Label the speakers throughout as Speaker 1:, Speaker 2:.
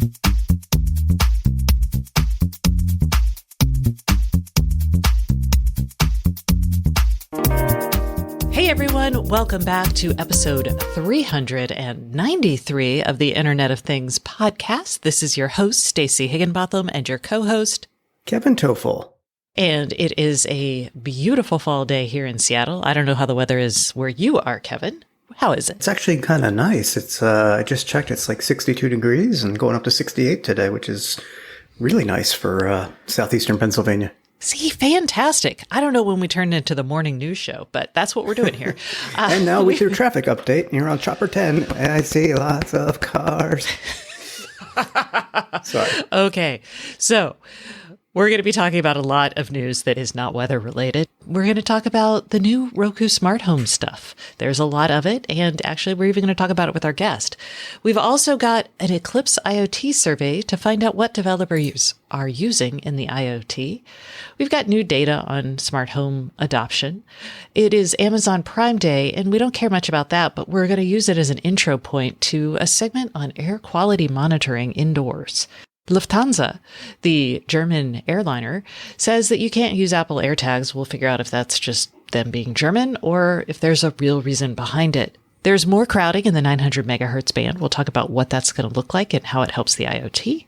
Speaker 1: Hey everyone, welcome back to episode 393 of the Internet of Things podcast. This is your host, Stacey Higginbotham, and your co-host,
Speaker 2: Kevin Toffel.
Speaker 1: And it is a beautiful fall day here in Seattle. I don't know how the weather is where you are, Kevin. How is it?
Speaker 2: It's actually kind of nice. It's I just checked. It's like 62 degrees and going up to 68 today, which is really nice for southeastern Pennsylvania.
Speaker 1: See, fantastic. I don't know when we turn into the morning news show, but that's what we're doing here.
Speaker 2: And now with your traffic update, you're on Chopper 10, and I see lots of cars. Sorry.
Speaker 1: Okay, so we're going to be talking about a lot of news that is not weather related. We're going to talk about the new Roku smart home stuff. There's a lot of it, and actually we're even going to talk about it with our guest. We've also got an Eclipse IoT survey to find out what developers are using in the IoT. We've got new data on smart home adoption. It is Amazon Prime Day, and we don't care much about that, but we're going to use it as an intro point to a segment on air quality monitoring indoors. Lufthansa, the German airliner, says that you can't use Apple AirTags. We'll figure out if that's just them being German or if there's a real reason behind it. There's more crowding in the 900 megahertz band. We'll talk about what that's going to look like and how it helps the IoT.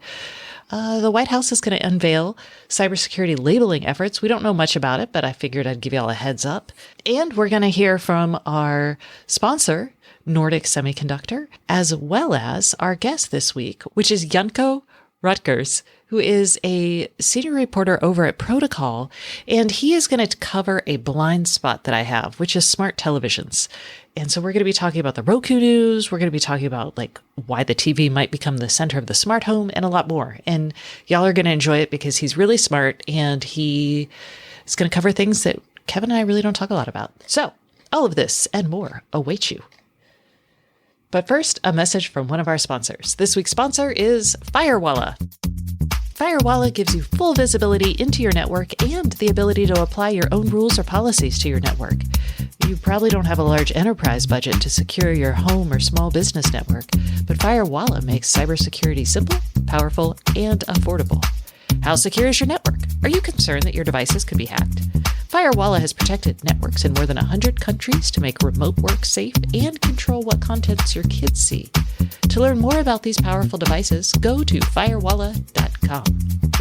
Speaker 1: The White House is going to unveil cybersecurity labeling efforts. We don't know much about it, but I figured I'd give you all a heads up. And we're going to hear from our sponsor, Nordic Semiconductor, as well as our guest this week, which is Janko Rutgers, who is a senior reporter over at Protocol, and he is going to cover a blind spot that I have, which is smart televisions. And so we're going to be talking about the Roku news. We're going to be talking about like why the TV might become the center of the smart home and a lot more. And y'all are going to enjoy it because he's really smart and he is going to cover things that Kevin and I really don't talk a lot about. So all of this and more awaits you. But first, a message from one of our sponsors. This week's sponsor is Firewalla. Firewalla gives you full visibility into your network and the ability to apply your own rules or policies to your network. You probably don't have a large enterprise budget to secure your home or small business network, but Firewalla makes cybersecurity simple, powerful, and affordable. How secure is your network? Are you concerned that your devices could be hacked? Firewalla has protected networks in more than 100 countries to make remote work safe and control what contents your kids see. To learn more about these powerful devices, go to firewalla.com.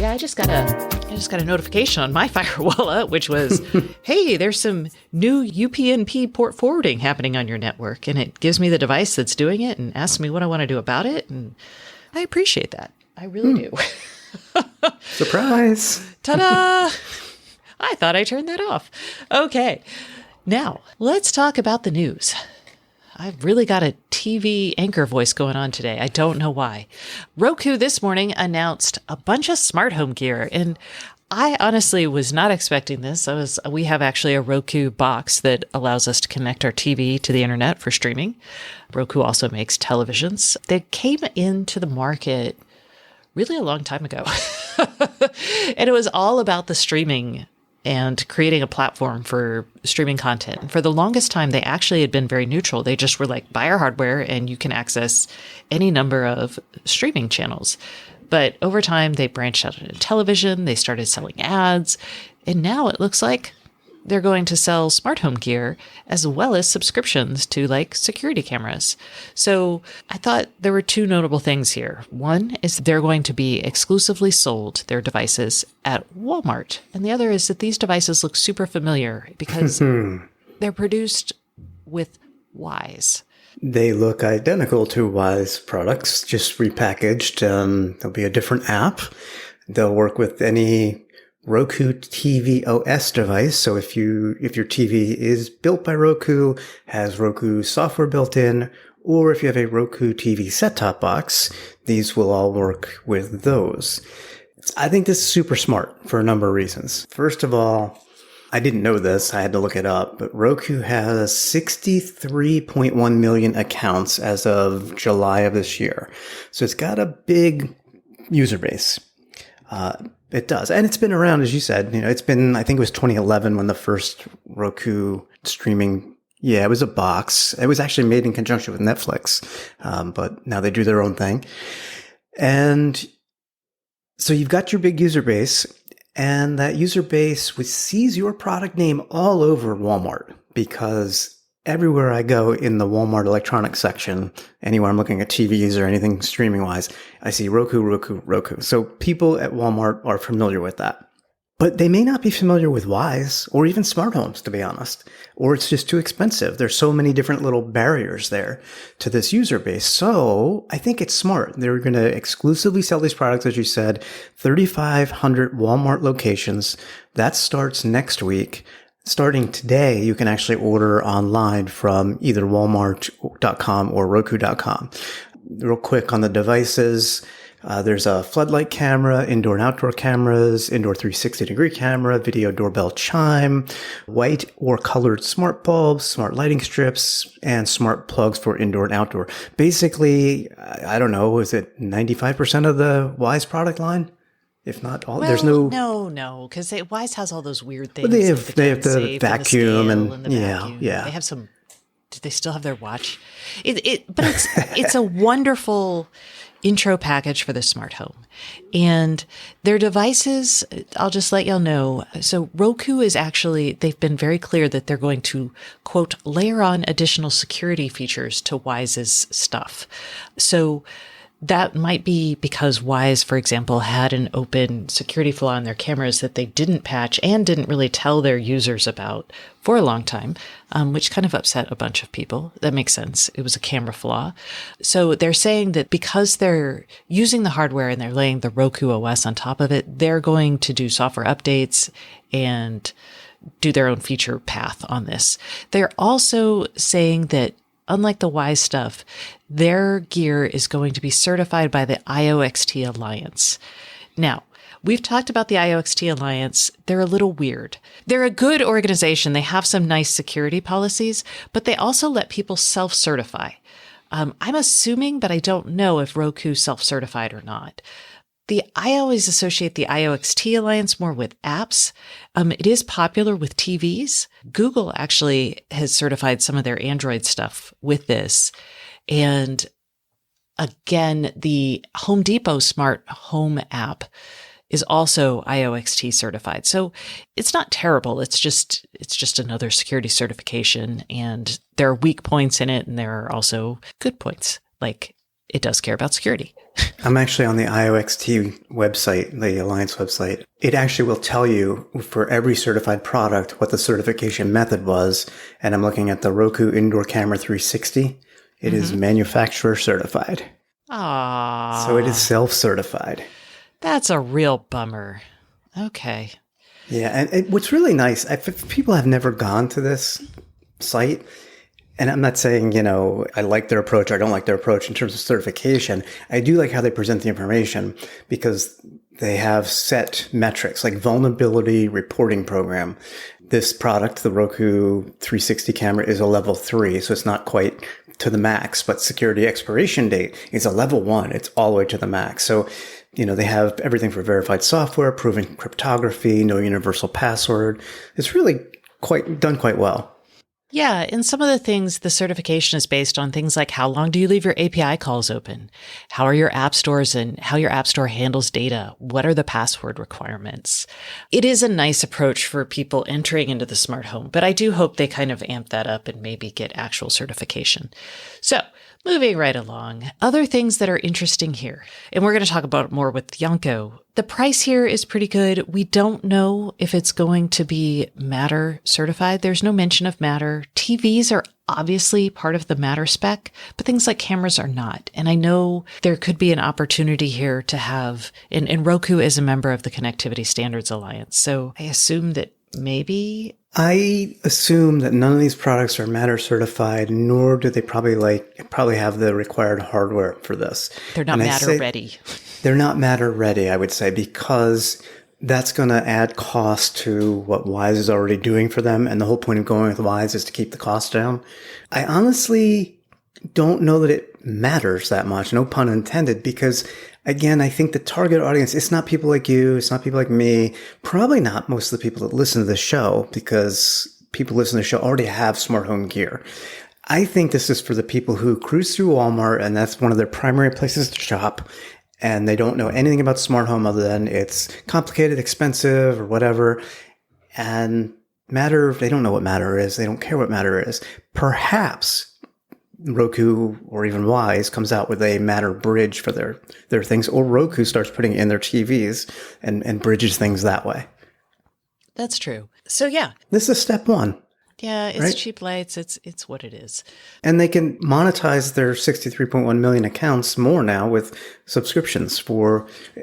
Speaker 1: Yeah, I just got a notification on my Firewalla, which was, hey, there's some new UPnP port forwarding happening on your network, and it gives me the device that's doing it and asks me what I want to do about it, and I appreciate that. I really do.
Speaker 2: Surprise!
Speaker 1: Ta-da! I thought I turned that off. Okay, now let's talk about the news. I've really got a TV anchor voice going on today. I don't know why. Roku this morning announced a bunch of smart home gear, and I honestly was not expecting this. We have actually a Roku box that allows us to connect our TV to the internet for streaming. Roku also makes televisions. They came into the market really a long time ago. And it was all about the streaming and creating a platform for streaming content. And for the longest time, they actually had been very neutral. They just were like, buy our hardware and you can access any number of streaming channels. But over time, they branched out into television. They started selling ads. And now it looks like they're going to sell smart home gear as well as subscriptions to like security cameras. So I thought there were two notable things here. One is they're going to be exclusively sold, their devices, at Walmart. And the other is that these devices look super familiar because they're produced with Wise.
Speaker 2: They look identical to Wise products, just repackaged. There'll be a different app. They'll work with any Roku TV OS device. So if your TV is built by Roku, has Roku software built in, or if you have a Roku TV set-top box, these will all work with those. I think this is super smart for a number of reasons. First of all, I didn't know this. I had to look it up, but Roku has 63.1 million accounts as of July of this year. So it's got a big user base. It does. And it's been around, as you said, it's been, I think it was 2011 when the first Roku streaming, it was a box. It was actually made in conjunction with Netflix. But now they do their own thing. And so you've got your big user base, and that user base sees your product name all over Walmart, because everywhere I go in the Walmart electronics section, anywhere I'm looking at TVs or anything streaming wise, I see Roku, Roku, Roku. So people at Walmart are familiar with that. But they may not be familiar with Wise or even smart homes, to be honest, or it's just too expensive. There's so many different little barriers there to this user base. So I think it's smart. They're going to exclusively sell these products, as you said, 3,500 Walmart locations. That starts next week. Starting today, you can actually order online from either walmart.com or roku.com. Real quick on the devices. There's a floodlight camera, indoor and outdoor cameras, indoor 360-degree camera, video doorbell chime, white or colored smart bulbs, smart lighting strips, and smart plugs for indoor and outdoor. Basically, I don't know, is it 95% of the Wise product line? If not all,
Speaker 1: well,
Speaker 2: there's
Speaker 1: no, because Wise has all those weird things.
Speaker 2: Well, they have the vacuum and
Speaker 1: the vacuum.
Speaker 2: Yeah.
Speaker 1: They have some. Do they still have their watch? But it's a wonderful intro package for the smart home. And their devices, I'll just let y'all know. So Roku is actually, they've been very clear that they're going to, quote, layer on additional security features to Wise's stuff. So that might be because Wise, for example, had an open security flaw in their cameras that they didn't patch and didn't really tell their users about for a long time, which kind of upset a bunch of people. That makes sense. It was a camera flaw. So they're saying that because they're using the hardware and they're laying the Roku OS on top of it, they're going to do software updates and do their own feature path on this. They're also saying that unlike the Wise stuff, their gear is going to be certified by the IOXT Alliance. Now, we've talked about the IOXT Alliance. They're a little weird. They're a good organization. They have some nice security policies, but they also let people self-certify. I'm assuming, but I don't know if Roku self-certified or not. I always associate the IOXT Alliance more with apps. It is popular with TVs. Google actually has certified some of their Android stuff with this. And again, the Home Depot Smart Home app is also IOXT certified. So it's not terrible. It's just another security certification, and there are weak points in it, and there are also good points. Like, it does care about security.
Speaker 2: I'm actually on the IOXT website, the Alliance website. It actually will tell you for every certified product what the certification method was. And I'm looking at the Roku Indoor Camera 360. It is manufacturer certified.
Speaker 1: Ah,
Speaker 2: So it is self-certified.
Speaker 1: That's a real bummer. Okay.
Speaker 2: Yeah. And what's really nice, if people have never gone to this site, and I'm not saying, I like their approach or I don't like their approach in terms of certification. I do like how they present the information because they have set metrics like vulnerability reporting program. This product, the Roku 360 camera, is a level 3, so it's not quite to the max, but security expiration date is a level 1. It's all the way to the max. So, they have everything for verified software, proven cryptography, no universal password. It's really done quite well.
Speaker 1: Yeah, and some of the things, the certification is based on things like how long do you leave your API calls open? How are your app stores and how your app store handles data? What are the password requirements? It is a nice approach for people entering into the smart home, but I do hope they kind of amp that up and maybe get actual certification. So, moving right along, other things that are interesting here, and we're going to talk about more with Yanko. The price here is pretty good. We don't know if it's going to be Matter certified. There's no mention of Matter. TVs are obviously part of the Matter spec, but things like cameras are not. And I know there could be an opportunity here to have, and Roku is a member of the Connectivity Standards Alliance. So I assume that maybe...
Speaker 2: I assume that none of these products are Matter certified, nor do they probably have the required hardware for this.
Speaker 1: They're not Matter ready.
Speaker 2: They're not Matter ready, I would say, because that's going to add cost to what Wise is already doing for them. And the whole point of going with Wise is to keep the cost down. I honestly don't know that it matters that much, no pun intended, because again, I think the target audience, it's not people like you, it's not people like me, probably not most of the people that listen to this show, because people who listen to the show already have smart home gear. I think this is for the people who cruise through Walmart and that's one of their primary places to shop. and they don't know anything about smart home other than it's complicated, expensive, or whatever. And Matter, they don't know what Matter is. They don't care what Matter is. Perhaps Roku or even Wise comes out with a Matter bridge for their things, or Roku starts putting it in their TVs and bridges things that way.
Speaker 1: That's true. So yeah.
Speaker 2: This is step one.
Speaker 1: Yeah, it's
Speaker 2: right?
Speaker 1: cheap lights. It's what it is.
Speaker 2: And they can monetize their 63.1 million accounts more now with subscriptions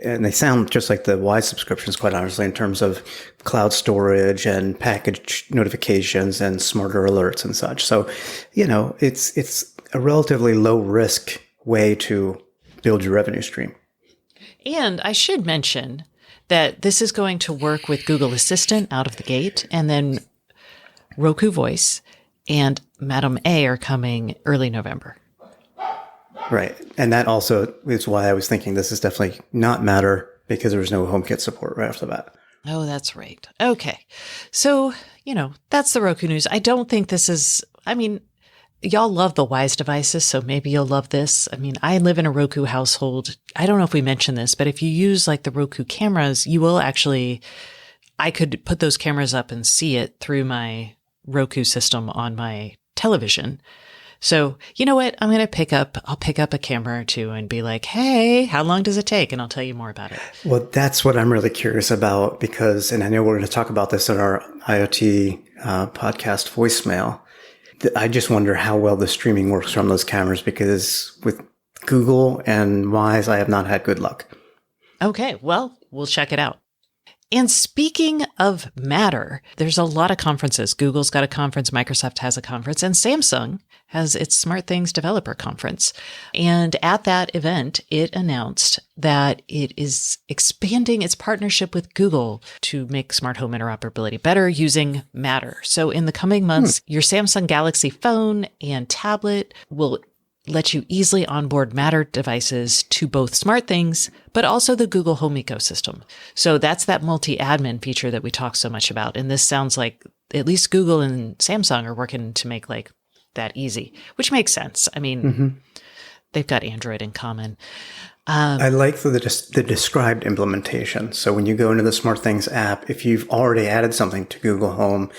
Speaker 2: and they sound just like the Wise subscriptions, quite honestly, in terms of cloud storage and package notifications and smarter alerts and such. So, it's a relatively low risk way to build your revenue stream.
Speaker 1: And I should mention that this is going to work with Google Assistant out of the gate, and then Roku Voice and Madam A are coming early November.
Speaker 2: Right. And that also is why I was thinking this is definitely not Matter, because there was no HomeKit support right off the bat.
Speaker 1: Oh, that's right. Okay. So, that's the Roku news. I don't think this is, y'all love the Wise devices, so maybe you'll love this. I live in a Roku household. I don't know if we mentioned this, but if you use like the Roku cameras, you will actually, I could put those cameras up and see it through my Roku system on my television. So you know what? I'll pick up a camera or two and be like, hey, how long does it take? And I'll tell you more about it.
Speaker 2: Well, that's what I'm really curious about and I know we're going to talk about this in our IoT podcast voicemail. I just wonder how well the streaming works from those cameras, because with Google and Wise, I have not had good luck.
Speaker 1: Okay, well, we'll check it out. And speaking of Matter, there's a lot of conferences. Google's got a conference, Microsoft has a conference, and Samsung has its Smart Things Developer Conference. And at that event, it announced that it is expanding its partnership with Google to make smart home interoperability better using Matter. So in the coming months, your Samsung Galaxy phone and tablet will let you easily onboard Matter devices to both SmartThings, but also the Google Home ecosystem. So that's that multi-admin feature that we talk so much about. And this sounds like at least Google and Samsung are working to make like that easy, which makes sense. They've got Android in common.
Speaker 2: I like the described implementation. So when you go into the SmartThings app, if you've already added something to Google Home,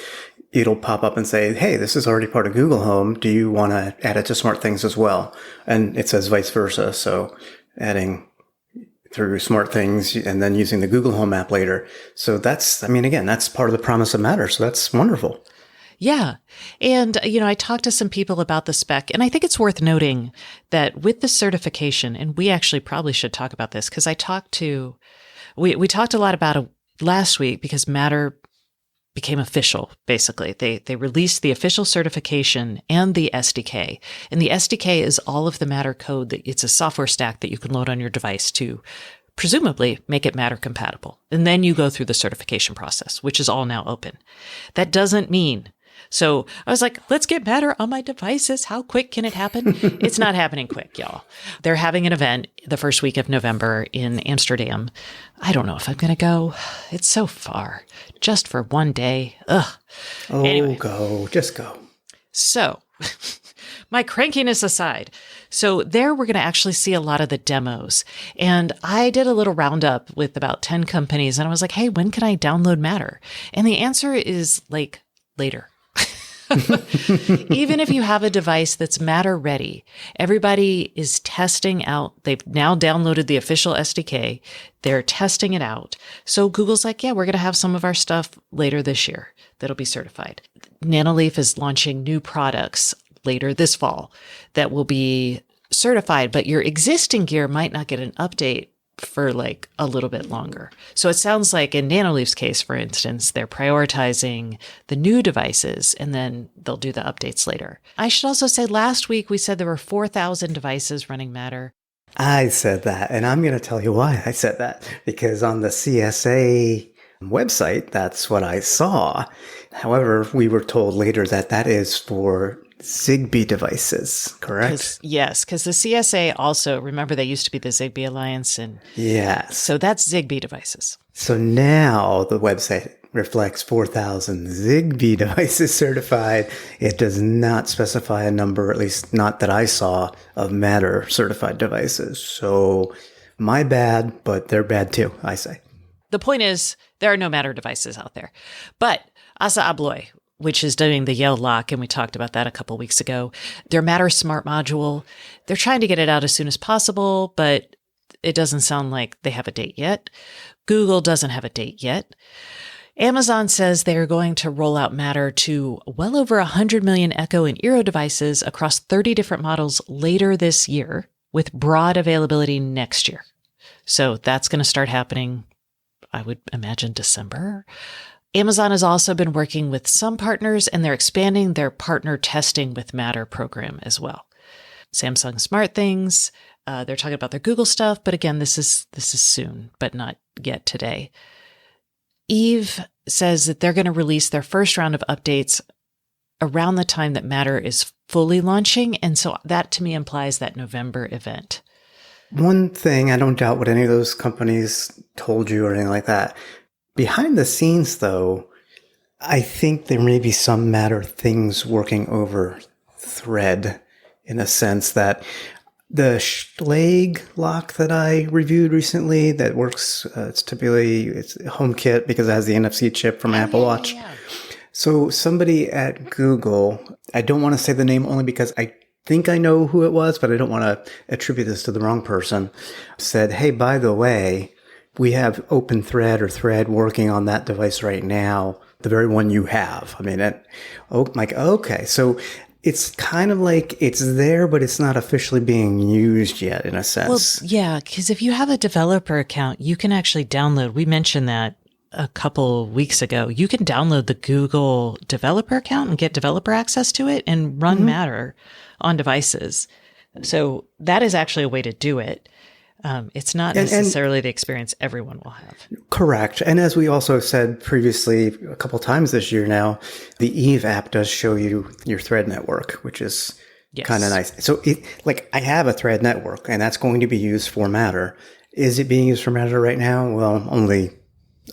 Speaker 2: it'll pop up and say, hey, this is already part of Google Home. Do you want to add it to SmartThings as well? And it says vice versa. So adding through SmartThings and then using the Google Home app later. So that's part of the promise of Matter. So that's wonderful.
Speaker 1: Yeah. And, I talked to some people about the spec, and I think it's worth noting that with the certification, and we actually probably should talk about this because we talked a lot about it last week because Matter became official, basically. They released the official certification and the SDK. And the SDK is all of the Matter code it's a software stack that you can load on your device to presumably make it Matter compatible. And then you go through the certification process, which is all now open. That doesn't mean. So I was like, let's get Matter on my devices. How quick can it happen? It's not happening quick, y'all. They're having an event the first week of November in Amsterdam. I don't know if I'm going to go. It's so far. Just for one day. Ugh.
Speaker 2: Oh, anyway. Just go.
Speaker 1: So my crankiness aside. So there we're going to actually see a lot of the demos. And I did a little roundup with about 10 companies and I was like, hey, when can I download Matter? And the answer is like later. Even if you have a device that's Matter ready, everybody is testing out. They've now downloaded the official SDK. They're testing it out. So Google's like, yeah, we're going to have some of our stuff later this year that'll be certified. Nanoleaf is launching new products later this fall that will be certified, but your existing gear might not get an update for like a little bit longer. So it sounds like in Nanoleaf's case, for instance, they're prioritizing the new devices and then they'll do the updates later. I should also say last week we said there were 4,000 devices running Matter.
Speaker 2: I said that, and I'm going to tell you why I said that, because on the CSA website, that's what I saw. However, we were told later that is for Zigbee devices, correct?
Speaker 1: Yes, because the CSA also, remember they used to be the Zigbee Alliance, and
Speaker 2: yes.
Speaker 1: So that's Zigbee devices.
Speaker 2: So now the website reflects 4,000 Zigbee devices certified. It does not specify a number, at least not that I saw, of Matter certified devices. So My bad, but they're bad too, I say.
Speaker 1: The point is, there are no Matter devices out there. But Assa Abloy, which is doing the Yale lock, and we talked about that a couple weeks ago, their Matter Smart module, they're trying to get it out as soon as possible, but it doesn't sound like they have a date yet. Google doesn't have a date yet. Amazon says they are going to roll out Matter to well over 100 million Echo and Eero devices across 30 different models later this year, with broad availability next year. So that's going to start happening, I would imagine, December. Amazon has also been working with some partners, and they're expanding their partner testing with Matter program as well. Samsung SmartThings, they're talking about their Google stuff, but again, this is soon, but not yet today. Eve says that they're going to release their first round of updates around the time that Matter is fully launching, and so that to me implies that November event.
Speaker 2: One thing, I don't doubt what any of those companies told you or anything like that. Behind the scenes, though, I think there may be some Matter things working over Thread, in a sense that the Schlage lock that I reviewed recently that works, it's HomeKit because it has the NFC chip from Apple Watch. Yeah. So somebody at Google, I don't want to say the name only because I think I know who it was, but I don't want to attribute this to the wrong person, said, hey, by the way, we have OpenThread or Thread working on that device right now, the very one you have. I mean, okay. So it's kind of like it's there, but it's not officially being used yet in a sense.
Speaker 1: Well, yeah, because if you have a developer account, you can actually download. We mentioned that a couple weeks ago. You can download the Google developer account and get developer access to it and run Matter on devices. So that is actually a way to do it. It's not necessarily the experience everyone will have.
Speaker 2: Correct. And as we also said previously a couple times this year now, the Eve app does show you your Thread network, which is kind of nice. So I have a Thread network, and that's going to be used for Matter. Is it being used for Matter right now? Well, only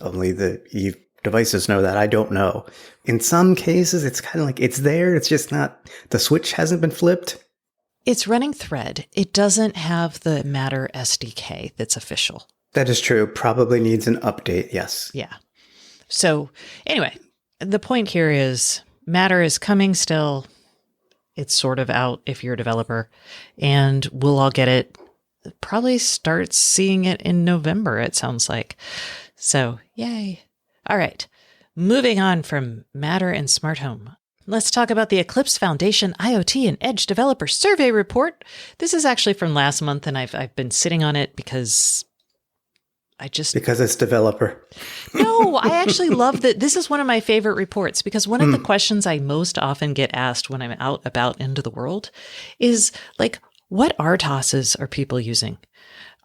Speaker 2: the Eve devices know that. I don't know. In some cases, it's kind of like it's there. It's just not, the switch hasn't been flipped.
Speaker 1: It's running Thread. It doesn't have the Matter SDK that's official.
Speaker 2: That is true. Probably needs an update. Yes.
Speaker 1: Yeah. So anyway, the point here is Matter is coming still. It's sort of out if you're a developer, and we'll all get it. Probably start seeing it in November, it sounds like. So yay. All right. Moving on from Matter and Smart Home. Let's talk about the Eclipse Foundation IoT and Edge Developer Survey Report. This is actually from last month, and I've been sitting on it because
Speaker 2: it's developer.
Speaker 1: No, I actually love that. This is one of my favorite reports because one of the questions I most often get asked when I'm out about into the world is like, what RTOSes are people using?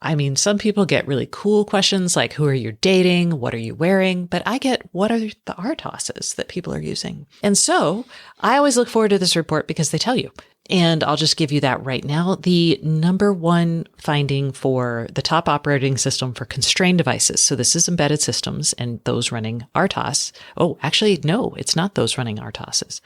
Speaker 1: I mean, some people get really cool questions like, who are you dating? What are you wearing? But I get, what are the RTOSes that people are using? And so I always look forward to this report because they tell you. And I'll just give you that right now. The number one finding for the top operating system for constrained devices. So this is embedded systems and those running RTOS. Oh, actually, no, it's not those running RTOSes.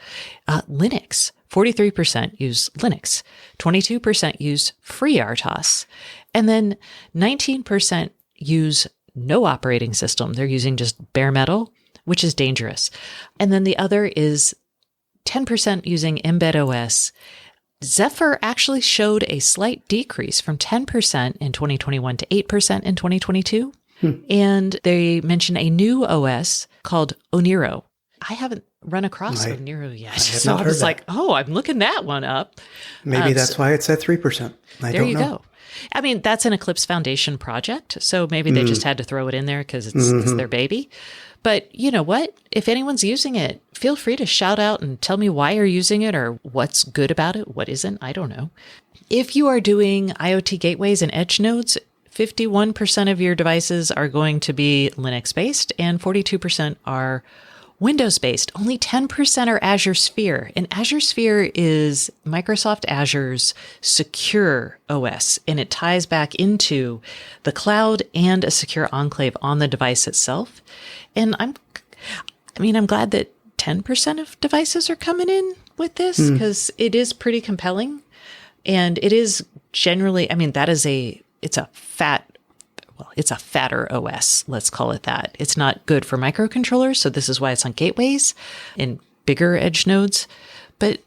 Speaker 1: Linux, 43% use Linux, 22% use FreeRTOS. And then 19% use no operating system. They're using just bare metal, which is dangerous. And then the other is 10% using Embed OS. Zephyr actually showed a slight decrease from 10% in 2021 to 8% in 2022. And they mention a new OS called Oniro. I haven't run across Oniro yet. So I was like, I'm looking that one up.
Speaker 2: Maybe that's why it's at 3%.
Speaker 1: There you go. I mean, that's an Eclipse Foundation project, so maybe they just had to throw it in there because it's their baby. But you know what? If anyone's using it, feel free to shout out and tell me why you're using it or what's good about it, what isn't. I don't know. If you are doing IoT gateways and edge nodes, 51% of your devices are going to be Linux-based and 42% are Windows-based. Only 10% are Azure Sphere. And Azure Sphere is Microsoft Azure's secure OS, and it ties back into the cloud and a secure enclave on the device itself. And I'm glad that 10% of devices are coming in with this because it is pretty compelling. And it is generally, it's a fat well, it's a fatter OS, let's call it that. It's not good for microcontrollers, so this is why it's on gateways and bigger edge nodes. But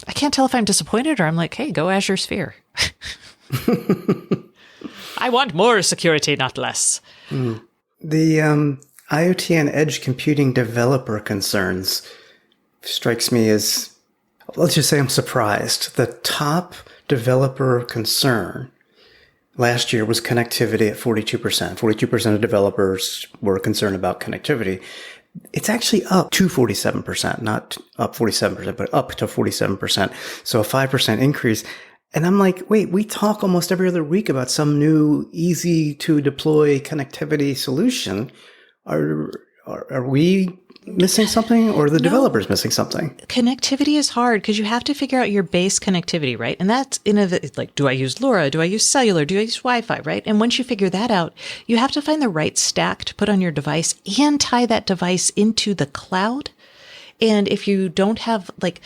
Speaker 1: I can't tell if I'm disappointed or I'm like, hey, go Azure Sphere. I want more security, not less.
Speaker 2: The IoT and edge computing developer concerns strikes me as, let's just say I'm surprised. The top developer concern last year was connectivity at 42%. 42% of developers were concerned about connectivity. It's actually up to 47%, not up 47%, but up to 47%. So a 5% increase. And I'm like, wait, we talk almost every other week about some new easy to deploy connectivity solution. Are we missing something, or are the developers missing something?
Speaker 1: Connectivity is hard because you have to figure out your base connectivity, right? And that's like, do I use LoRa? Do I use cellular? Do I use Wi-Fi, right? And once you figure that out, you have to find the right stack to put on your device and tie that device into the cloud. And if you don't have like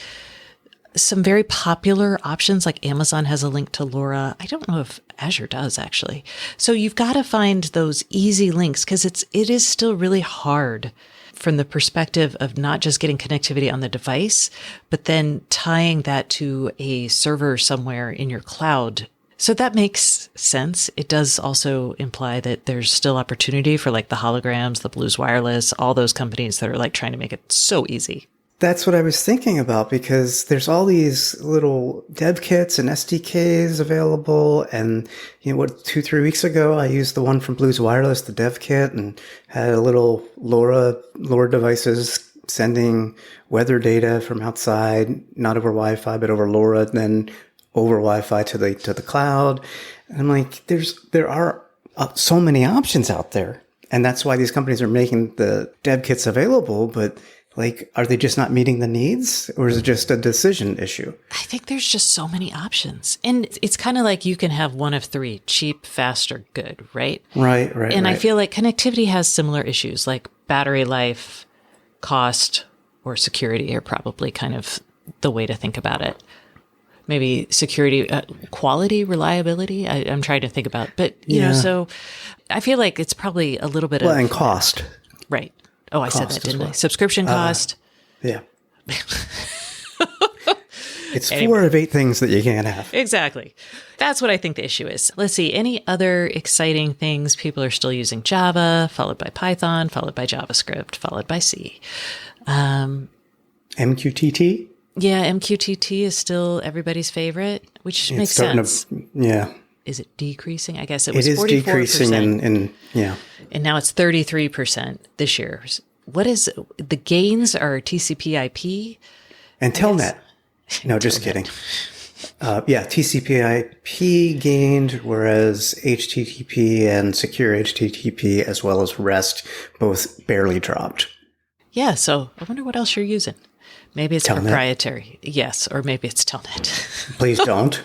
Speaker 1: some very popular options, like Amazon has a link to LoRa. I don't know if Azure does, actually. So you've got to find those easy links because it is still really hard from the perspective of not just getting connectivity on the device, but then tying that to a server somewhere in your cloud. So that makes sense. It does also imply that there's still opportunity for like the holograms, the Blues Wireless, all those companies that are like trying to make it so easy.
Speaker 2: That's what I was thinking about, because there's all these little dev kits and SDKs available. And, 2-3 weeks ago, I used the one from Blues Wireless, the dev kit, and had a little LoRa devices sending weather data from outside, not over Wi-Fi, but over LoRa, then over Wi-Fi to the cloud. And I'm like, there are so many options out there. And that's why these companies are making the dev kits available. But like, are they just not meeting the needs, or is it just a decision issue?
Speaker 1: I think there's just so many options. And it's kind of like you can have one of three: cheap, fast, or good, right?
Speaker 2: Right.
Speaker 1: And I feel like connectivity has similar issues, like battery life, cost, or security are probably kind of the way to think about it. Maybe security, quality, reliability. I'm trying to think about, but so I feel like it's probably a little bit of
Speaker 2: and cost.
Speaker 1: Right. Oh, I said that, didn't I? Subscription cost.
Speaker 2: Yeah. It's anyway. 4 of 8 things that you can't have.
Speaker 1: Exactly. That's what I think the issue is. Let's see. Any other exciting things? People are still using Java, followed by Python, followed by JavaScript, followed by C.
Speaker 2: MQTT?
Speaker 1: Yeah, MQTT is still everybody's favorite, which makes sense. Is it decreasing? I guess it was 44%. It is decreasing and now it's 33% this year. What is the gains are TCP/IP
Speaker 2: and Telnet? No, just kidding. TCP/IP gained, whereas HTTP and secure HTTP as well as REST both barely dropped.
Speaker 1: Yeah, so I wonder what else you're using. Maybe it's Telnet. Proprietary. Yes, or maybe it's Telnet.
Speaker 2: Please don't.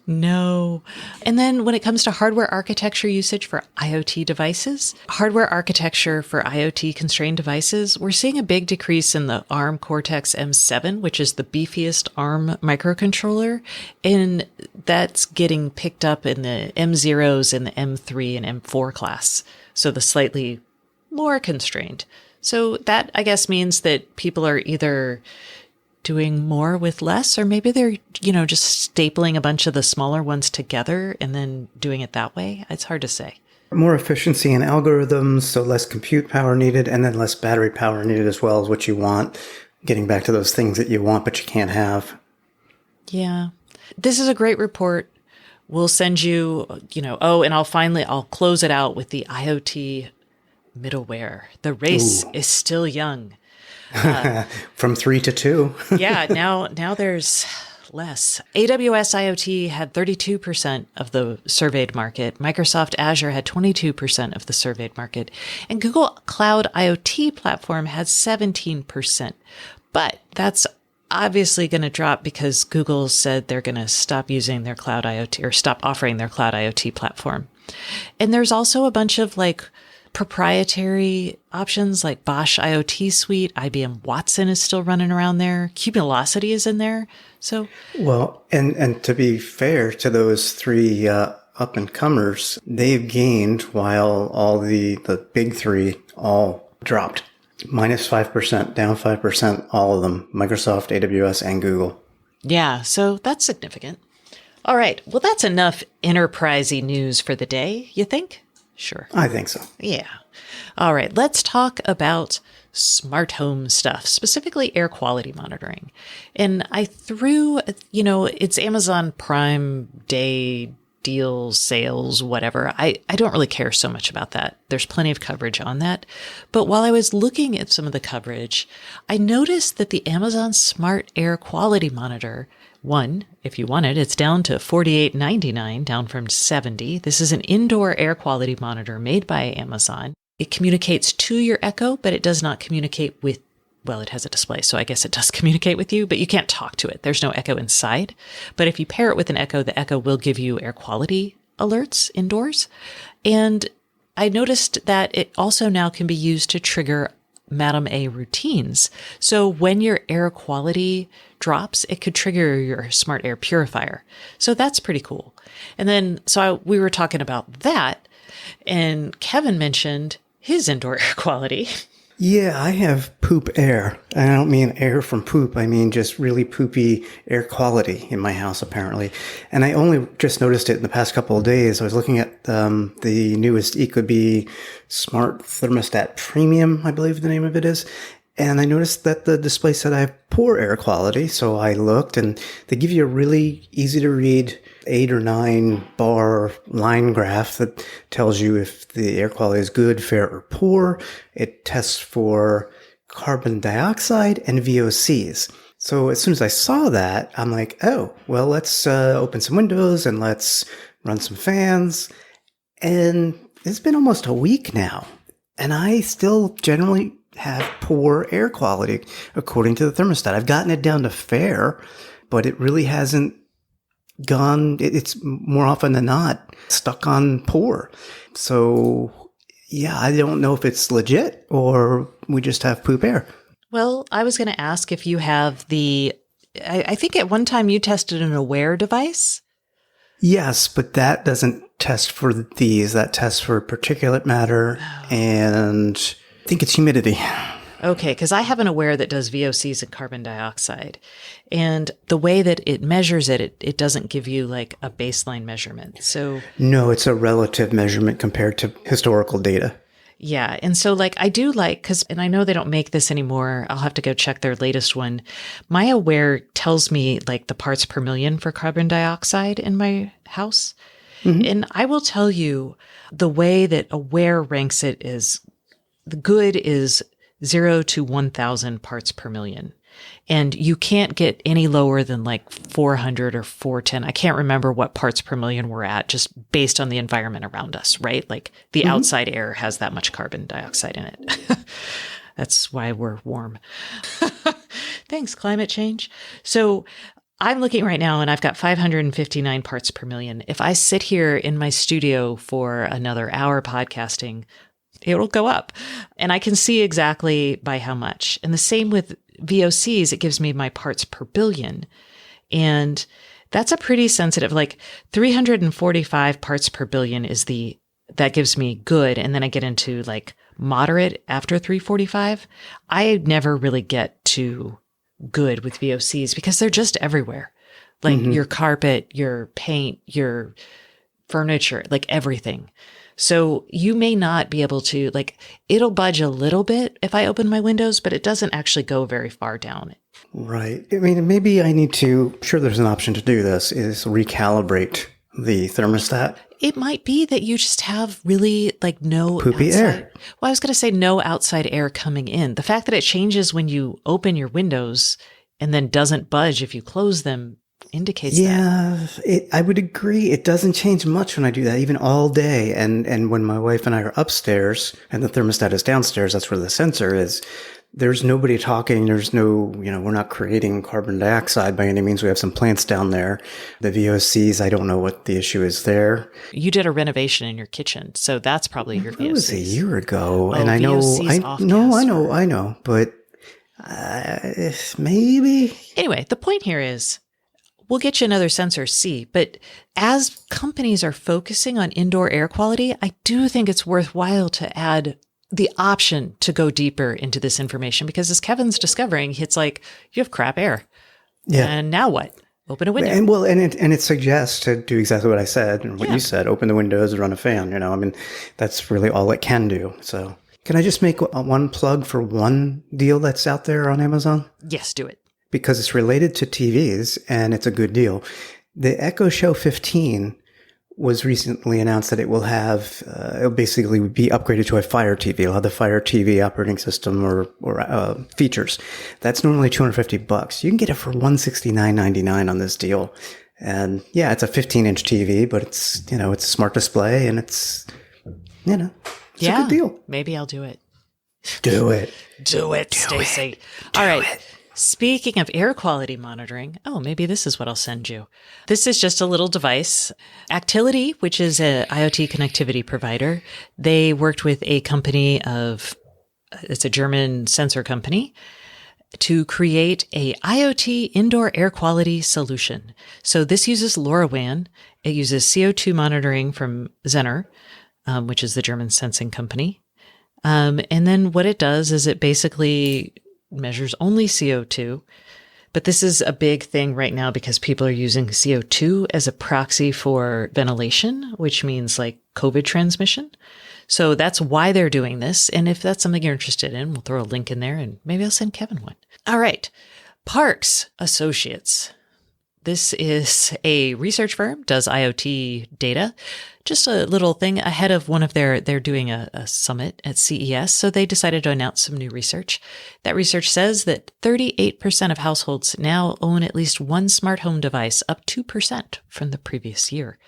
Speaker 1: No. And then when it comes to hardware architecture usage for IoT devices, hardware architecture for IoT constrained devices, we're seeing a big decrease in the ARM Cortex M7, which is the beefiest ARM microcontroller. And that's getting picked up in the M0s and the M3 and M4 class. So the slightly more constrained. So that, I guess, means that people are either doing more with less, or maybe they're, just stapling a bunch of the smaller ones together and then doing it that way. It's hard to say.
Speaker 2: More efficiency in algorithms, so less compute power needed, and then less battery power needed as well, is what you want. Getting back to those things that you want, but you can't have. Yeah.
Speaker 1: This is a great report. We'll send you, and I'll close it out with the IoT middleware. The race is still young.
Speaker 2: From 3 to 2.
Speaker 1: Yeah, now there's less. AWS IoT had 32% of the surveyed market. Microsoft Azure had 22% of the surveyed market. And Google Cloud IoT platform had 17%. But that's obviously going to drop because Google said they're going to stop using their cloud IoT, or stop offering their cloud IoT platform. And there's also a bunch of proprietary options like Bosch IoT Suite. IBM Watson is still running around there. Cumulocity is in there. So,
Speaker 2: well, and to be fair to those 3 up and comers, they've gained while all the big three all dropped. Minus 5%, down 5%, all of them, Microsoft, AWS, and Google.
Speaker 1: Yeah, so that's significant. All right, well, that's enough enterprisey news for the day, you think? Sure.
Speaker 2: I think so.
Speaker 1: Yeah. All right, let's talk about smart home stuff, specifically air quality monitoring. And I threw, it's Amazon Prime Day deals, sales, whatever. I don't really care so much about that. There's plenty of coverage on that. But while I was looking at some of the coverage, I noticed that the Amazon Smart Air Quality Monitor, one, if you want it, it's down to $48.99, down from $70. This is an indoor air quality monitor made by Amazon. It communicates to your Echo, but it does not communicate with, well, it has a display, so I guess it does communicate with you, but you can't talk to it. There's no Echo inside. But if you pair it with an Echo, the Echo will give you air quality alerts indoors. And I noticed that it also now can be used to trigger Madam A routines. So when your air quality drops, it could trigger your smart air purifier. So that's pretty cool. And then, we were talking about that, and Kevin mentioned his indoor air quality.
Speaker 2: Yeah, I have poop air. I don't mean air from poop. I mean just really poopy air quality in my house, apparently. And I only just noticed it in the past couple of days. I was looking at the newest Ecobee Smart Thermostat Premium, I believe the name of it is. And I noticed that the display said I have poor air quality. So I looked, and they give you a really easy to read 8 or 9 bar line graph that tells you if the air quality is good, fair, or poor. It tests for carbon dioxide and VOCs. So as soon as I saw that, I'm like, oh, well, let's open some windows and let's run some fans. And it's been almost a week now, and I still generally have poor air quality according to the thermostat. I've gotten it down to fair, but it really hasn't gone. It's more often than not stuck on poor. So yeah, I don't know if it's legit or we just have poop air.
Speaker 1: Well, I was going to ask if you have I think at one time you tested an Aware device.
Speaker 2: Yes, but that doesn't test for these. That tests for particulate matter and I think it's humidity.
Speaker 1: Okay, because I have an Aware that does VOCs and carbon dioxide. And the way that it measures it doesn't give you like a baseline measurement. So
Speaker 2: no, it's a relative measurement compared to historical data.
Speaker 1: Yeah. And so I do and I know they don't make this anymore. I'll have to go check their latest one. My Aware tells me the parts per million for carbon dioxide in my house. Mm-hmm. And I will tell you the way that Aware ranks it is the good is 0 to 1,000 parts per million. And you can't get any lower than 400 or 410. I can't remember what parts per million we're at just based on the environment around us, right? The mm-hmm. outside air has that much carbon dioxide in it. That's why we're warm. Thanks, climate change. So I'm looking right now and I've got 559 parts per million. If I sit here in my studio for another hour podcasting, it'll go up. And I can see exactly by how much. And the same with VOCs, it gives me my parts per billion. And that's a pretty sensitive, 345 parts per billion that gives me good. And then I get into moderate after 345. I never really get to good with VOCs because they're just everywhere. Mm-hmm. Your carpet, your paint, your furniture, everything. So you may not be able to, it'll budge a little bit if I open my windows, but it doesn't actually go very far down.
Speaker 2: Right. I mean, maybe I need to, sure there's an option to do this, is recalibrate the thermostat.
Speaker 1: It might be that you just have really no
Speaker 2: poopy
Speaker 1: outside,
Speaker 2: air.
Speaker 1: Well, I was going to say no outside air coming in. The fact that it changes when you open your windows and then doesn't budge if you close them indicates that.
Speaker 2: Yeah, I would agree. It doesn't change much when I do that, even all day. And when my wife and I are upstairs and the thermostat is downstairs, that's where the sensor is. There's nobody talking. There's no, we're not creating carbon dioxide by any means. We have some plants down there. The VOCs, I don't know what the issue is there.
Speaker 1: You did a renovation in your kitchen, so that's probably your VOCs.
Speaker 2: That was a year ago. And I
Speaker 1: VOCs
Speaker 2: know, I know, but maybe.
Speaker 1: Anyway, the point here is, we'll get you another sensor C. But as companies are focusing on indoor air quality, I do think it's worthwhile to add the option to go deeper into this information, because as Kevin's discovering, it's like, you have crap air.
Speaker 2: Yeah.
Speaker 1: And now what? Open a window.
Speaker 2: And it suggests to do exactly what I said and what you said, open the windows and run a fan, I mean, that's really all it can do. So can I just make one plug for one deal that's out there on Amazon?
Speaker 1: Yes, do it.
Speaker 2: Because it's related to TVs and it's a good deal. The Echo Show 15 was recently announced that it will have, it'll basically be upgraded to a Fire TV. It'll have the Fire TV operating system or features. That's normally $250. You can get it for $169.99 on this deal. And yeah, it's a 15-inch TV, but it's, it's a smart display and it's a good deal.
Speaker 1: Maybe I'll do it.
Speaker 2: Do it.
Speaker 1: Do it, Stacey. All right. Speaking of air quality monitoring, maybe this is what I'll send you. This is just a little device. Actility, which is an IoT connectivity provider, they worked with a company it's a German sensor company, to create a IoT indoor air quality solution. So this uses LoRaWAN. It uses CO2 monitoring from Zener, which is the German sensing company. And then what it does is it basically measures only CO2. But this is a big thing right now because people are using CO2 as a proxy for ventilation, which means like COVID transmission. So that's why they're doing this. And if that's something you're interested in, we'll throw a link in there and maybe I'll send Kevin one. All right. Parks Associates. This is a research firm, does IoT data. Just a little thing ahead of they're doing a summit at CES. So they decided to announce some new research. That research says that 38% of households now own at least one smart home device, up 2% from the previous year.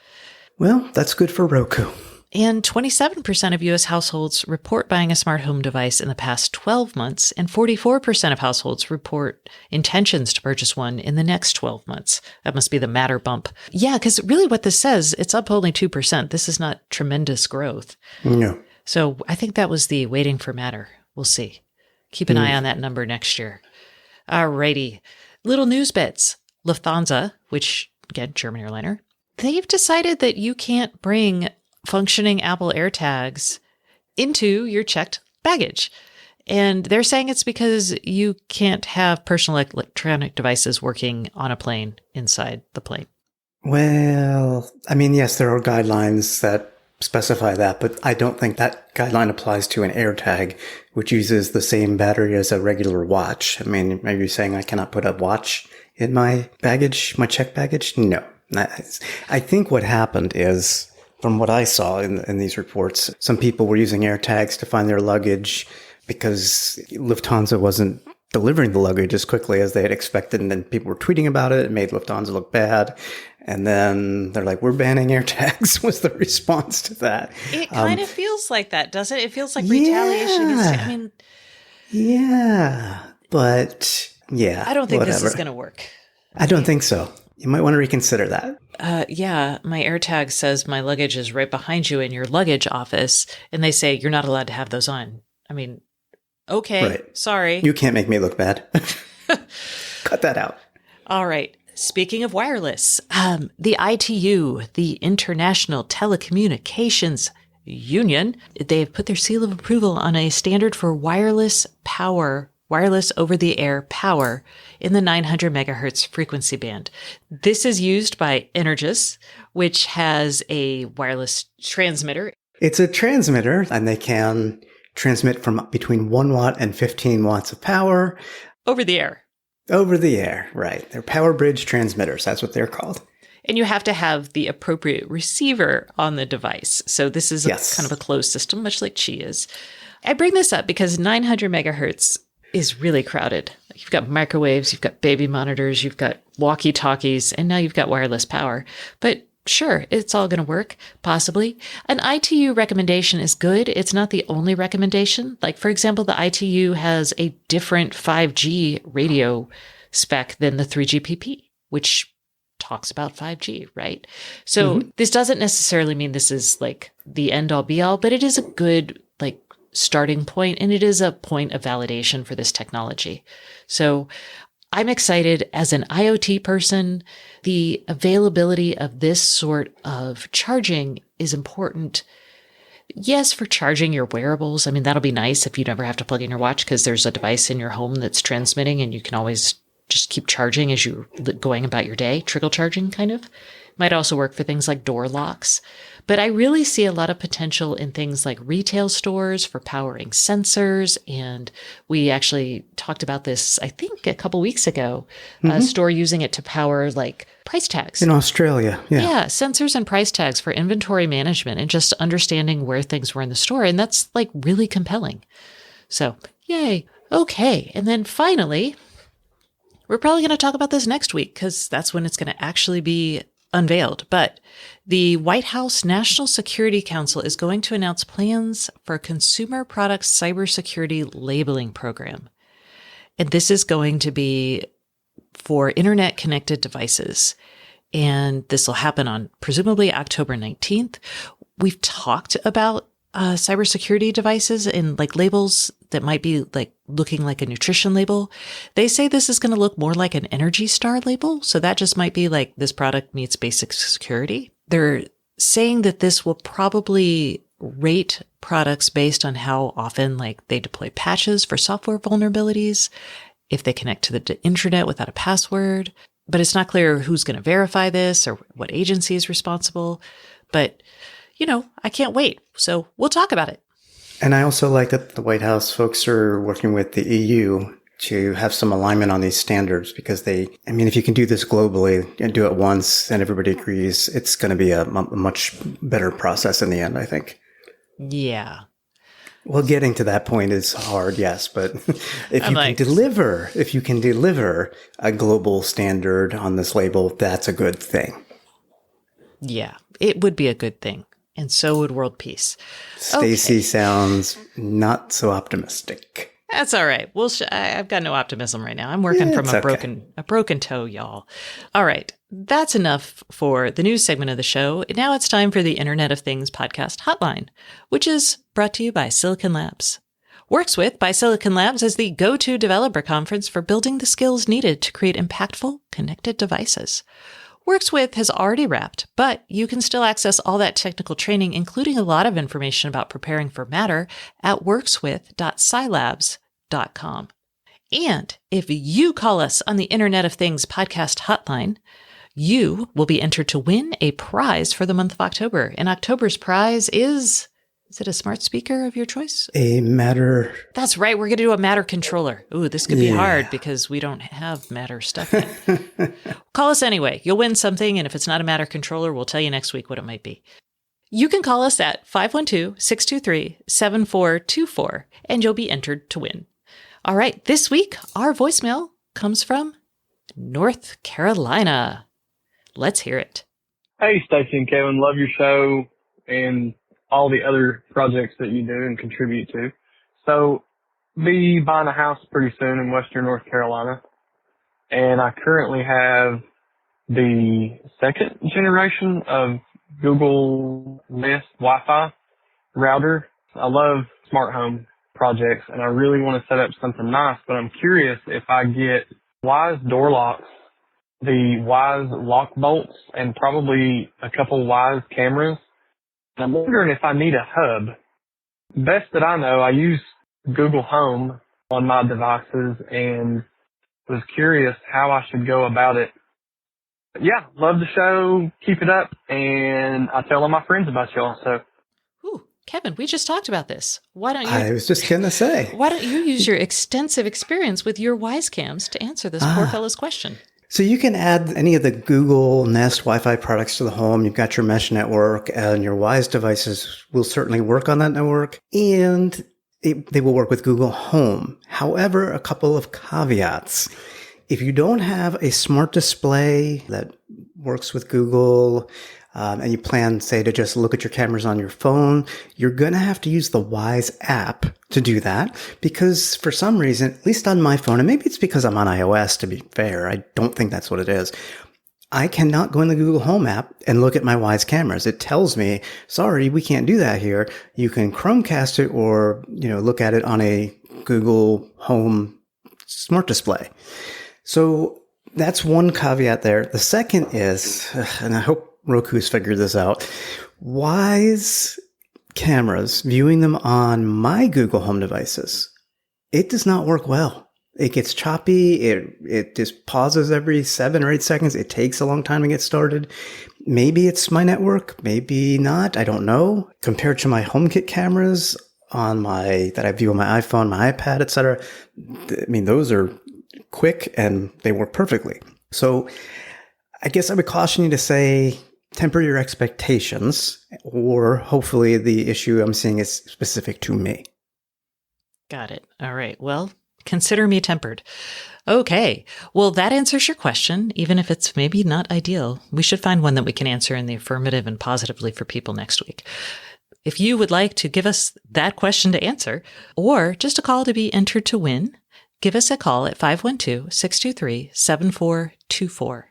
Speaker 2: Well, that's good for Roku.
Speaker 1: And 27% of U.S. households report buying a smart home device in the past 12 months, and 44% of households report intentions to purchase one in the next 12 months. That must be the Matter bump. Yeah, because really what this says, it's up only 2%. This is not tremendous growth.
Speaker 2: No.
Speaker 1: So I think that was the waiting for Matter. We'll see. Keep an eye on that number next year. All righty. Little news bits. Lufthansa, which, again, German airliner, they've decided that you can't bring functioning Apple AirTags into your checked baggage. And they're saying it's because you can't have personal electronic devices working on a plane inside the plane.
Speaker 2: Well, I mean, yes, there are guidelines that specify that, but I don't think that guideline applies to an AirTag, which uses the same battery as a regular watch. I mean, are you saying I cannot put a watch in my baggage, my checked baggage? No. I think what happened is, from what I saw in these reports, some people were using AirTags to find their luggage because Lufthansa wasn't delivering the luggage as quickly as they had expected. And then people were tweeting about it. It made Lufthansa look bad. And then they're like, we're banning AirTags was the response to that.
Speaker 1: It kind of feels like that, doesn't it? It feels like retaliation.
Speaker 2: Yeah. But yeah.
Speaker 1: I don't think this is going to work.
Speaker 2: I don't think so. You might want to reconsider that.
Speaker 1: Yeah, my AirTag says my luggage is right behind you in your luggage office, and they say you're not allowed to have those on. I mean, okay, right. Sorry.
Speaker 2: You can't make me look bad. Cut that out.
Speaker 1: All right. Speaking of wireless, the ITU, the International Telecommunications Union, they have put their seal of approval on a standard for wireless over-the-air power in the 900 megahertz frequency band. This is used by Energis, which has a wireless transmitter.
Speaker 2: It's a transmitter, and they can transmit from between 1 watt and 15 watts of power.
Speaker 1: Over the air.
Speaker 2: Over the air, right. They're power bridge transmitters. That's what they're called.
Speaker 1: And you have to have the appropriate receiver on the device. So this is kind of a closed system, much like Qi is. I bring this up because 900 megahertz is really crowded. You've got microwaves, you've got baby monitors, you've got walkie-talkies, and now you've got wireless power. But sure, it's all going to work, possibly. An ITU recommendation is good. It's not the only recommendation. Like, for example, the ITU has a different 5G radio spec than the 3GPP, which talks about 5G, right? So this doesn't necessarily mean this is like the end-all be-all, but it is a good starting point, and it is a point of validation for this technology. So I'm excited as an IoT person. The availability of this sort of charging is important. Yes, for charging your wearables. I mean, that'll be nice if you never have to plug in your watch because there's a device in your home that's transmitting and you can always just keep charging as you're going about your day, trickle charging kind of. Might also work for things like door locks. But I really see a lot of potential in things like retail stores for powering sensors. And we actually talked about this, I think, a couple weeks ago, a store using it to power like price tags.
Speaker 2: In Australia, yeah.
Speaker 1: Yeah, sensors and price tags for inventory management and just understanding where things were in the store. And that's like really compelling. So, yay. Okay. And then finally, we're probably going to talk about this next week because that's when it's going to actually be unveiled. But the White House National Security Council is going to announce plans for a consumer products cybersecurity labeling program. And this is going to be for internet connected devices. And this will happen on presumably October 19th. We've talked about cybersecurity devices and like labels that might be like looking like a nutrition label. They say this is going to look more like an Energy Star label. So that just might be like this product meets basic security. They're saying that this will probably rate products based on how often like they deploy patches for software vulnerabilities, if they connect to the internet without a password. But it's not clear who's going to verify this or what agency is responsible. But I can't wait. So we'll talk about it.
Speaker 2: And I also like that the White House folks are working with the EU to have some alignment on these standards because if you can do this globally and do it once and everybody agrees, it's going to be a much better process in the end, I think.
Speaker 1: Yeah.
Speaker 2: Well, getting to that point is hard, yes, but if you can deliver a global standard on this label, that's a good thing.
Speaker 1: Yeah, it would be a good thing. And so would world peace.
Speaker 2: Stacy sounds not so optimistic.
Speaker 1: That's all right. I've got no optimism right now. I'm working from a broken toe, y'all. All right. That's enough for the news segment of the show. Now it's time for the Internet of Things podcast hotline, which is brought to you by Silicon Labs. Works With by Silicon Labs is the go-to developer conference for building the skills needed to create impactful, connected devices. Works With has already wrapped, but you can still access all that technical training, including a lot of information about preparing for Matter at workswith.scilabs.com. And if you call us on the Internet of Things podcast hotline, you will be entered to win a prize for the month of October. And October's prize is it a smart speaker of your choice?
Speaker 2: A Matter.
Speaker 1: That's right. We're going to do a Matter controller. Ooh, this could be hard because we don't have Matter stuff yet. Call us anyway. You'll win something. And if it's not a Matter controller, we'll tell you next week what it might be. You can call us at 512-623-7424 and you'll be entered to win. All right. This week, our voicemail comes from North Carolina. Let's hear it.
Speaker 3: Hey, Stacey and Kevin. Love your show and all the other projects that you do and contribute to. So, be buying a house pretty soon in Western North Carolina. And I currently have the second generation of Google Nest Wi-Fi router. I love smart home projects and I really want to set up something nice, but I'm curious if I get Wise door locks, the Wise lock bolts, and probably a couple Wise cameras. And I'm wondering if I need a hub. Best that I know, I use Google Home on my devices and was curious how I should go about it. But yeah, love the show. Keep it up. And I tell all my friends about y'all. So,
Speaker 1: ooh, Kevin, we just talked about this. Why don't you?
Speaker 2: I was just going to say.
Speaker 1: Why don't you use your extensive experience with your Wise cams to answer this poor fellow's question?
Speaker 2: So you can add any of the Google Nest Wi-Fi products to the home. You've got your mesh network and your Wise devices will certainly work on that network and they will work with Google Home. However, a couple of caveats. If you don't have a smart display that works with Google, and you plan, say, to just look at your cameras on your phone, you're going to have to use the Wise app to do that because for some reason, at least on my phone, and maybe it's because I'm on iOS, to be fair, I don't think that's what it is. I cannot go in the Google Home app and look at my Wise cameras. It tells me, sorry, we can't do that here. You can Chromecast it or, look at it on a Google Home smart display. So that's one caveat there. The second is, and I hope Roku's figured this out, Wyze cameras, viewing them on my Google Home devices, it does not work well. It gets choppy. It just pauses every 7 or 8 seconds. It takes a long time to get started. Maybe it's my network, maybe not. I don't know. Compared to my HomeKit cameras that I view on my iPhone, my iPad, etc. I mean, those are quick and they work perfectly. So I guess I would caution you to say, temper your expectations, or hopefully the issue I'm seeing is specific to me.
Speaker 1: Got it. All right. Well, consider me tempered. Okay. Well, that answers your question, even if it's maybe not ideal. We should find one that we can answer in the affirmative and positively for people next week. If you would like to give us that question to answer, or just a call to be entered to win, give us a call at 512-623-7424.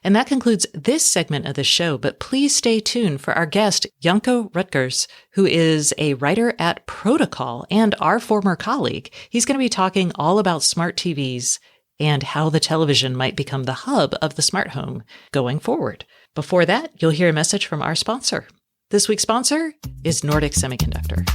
Speaker 1: And that concludes this segment of the show, but please stay tuned for our guest, Janko Rutgers, who is a writer at Protocol and our former colleague. He's going to be talking all about smart TVs and how the television might become the hub of the smart home going forward. Before that, you'll hear a message from our sponsor. This week's sponsor is Nordic Semiconductor.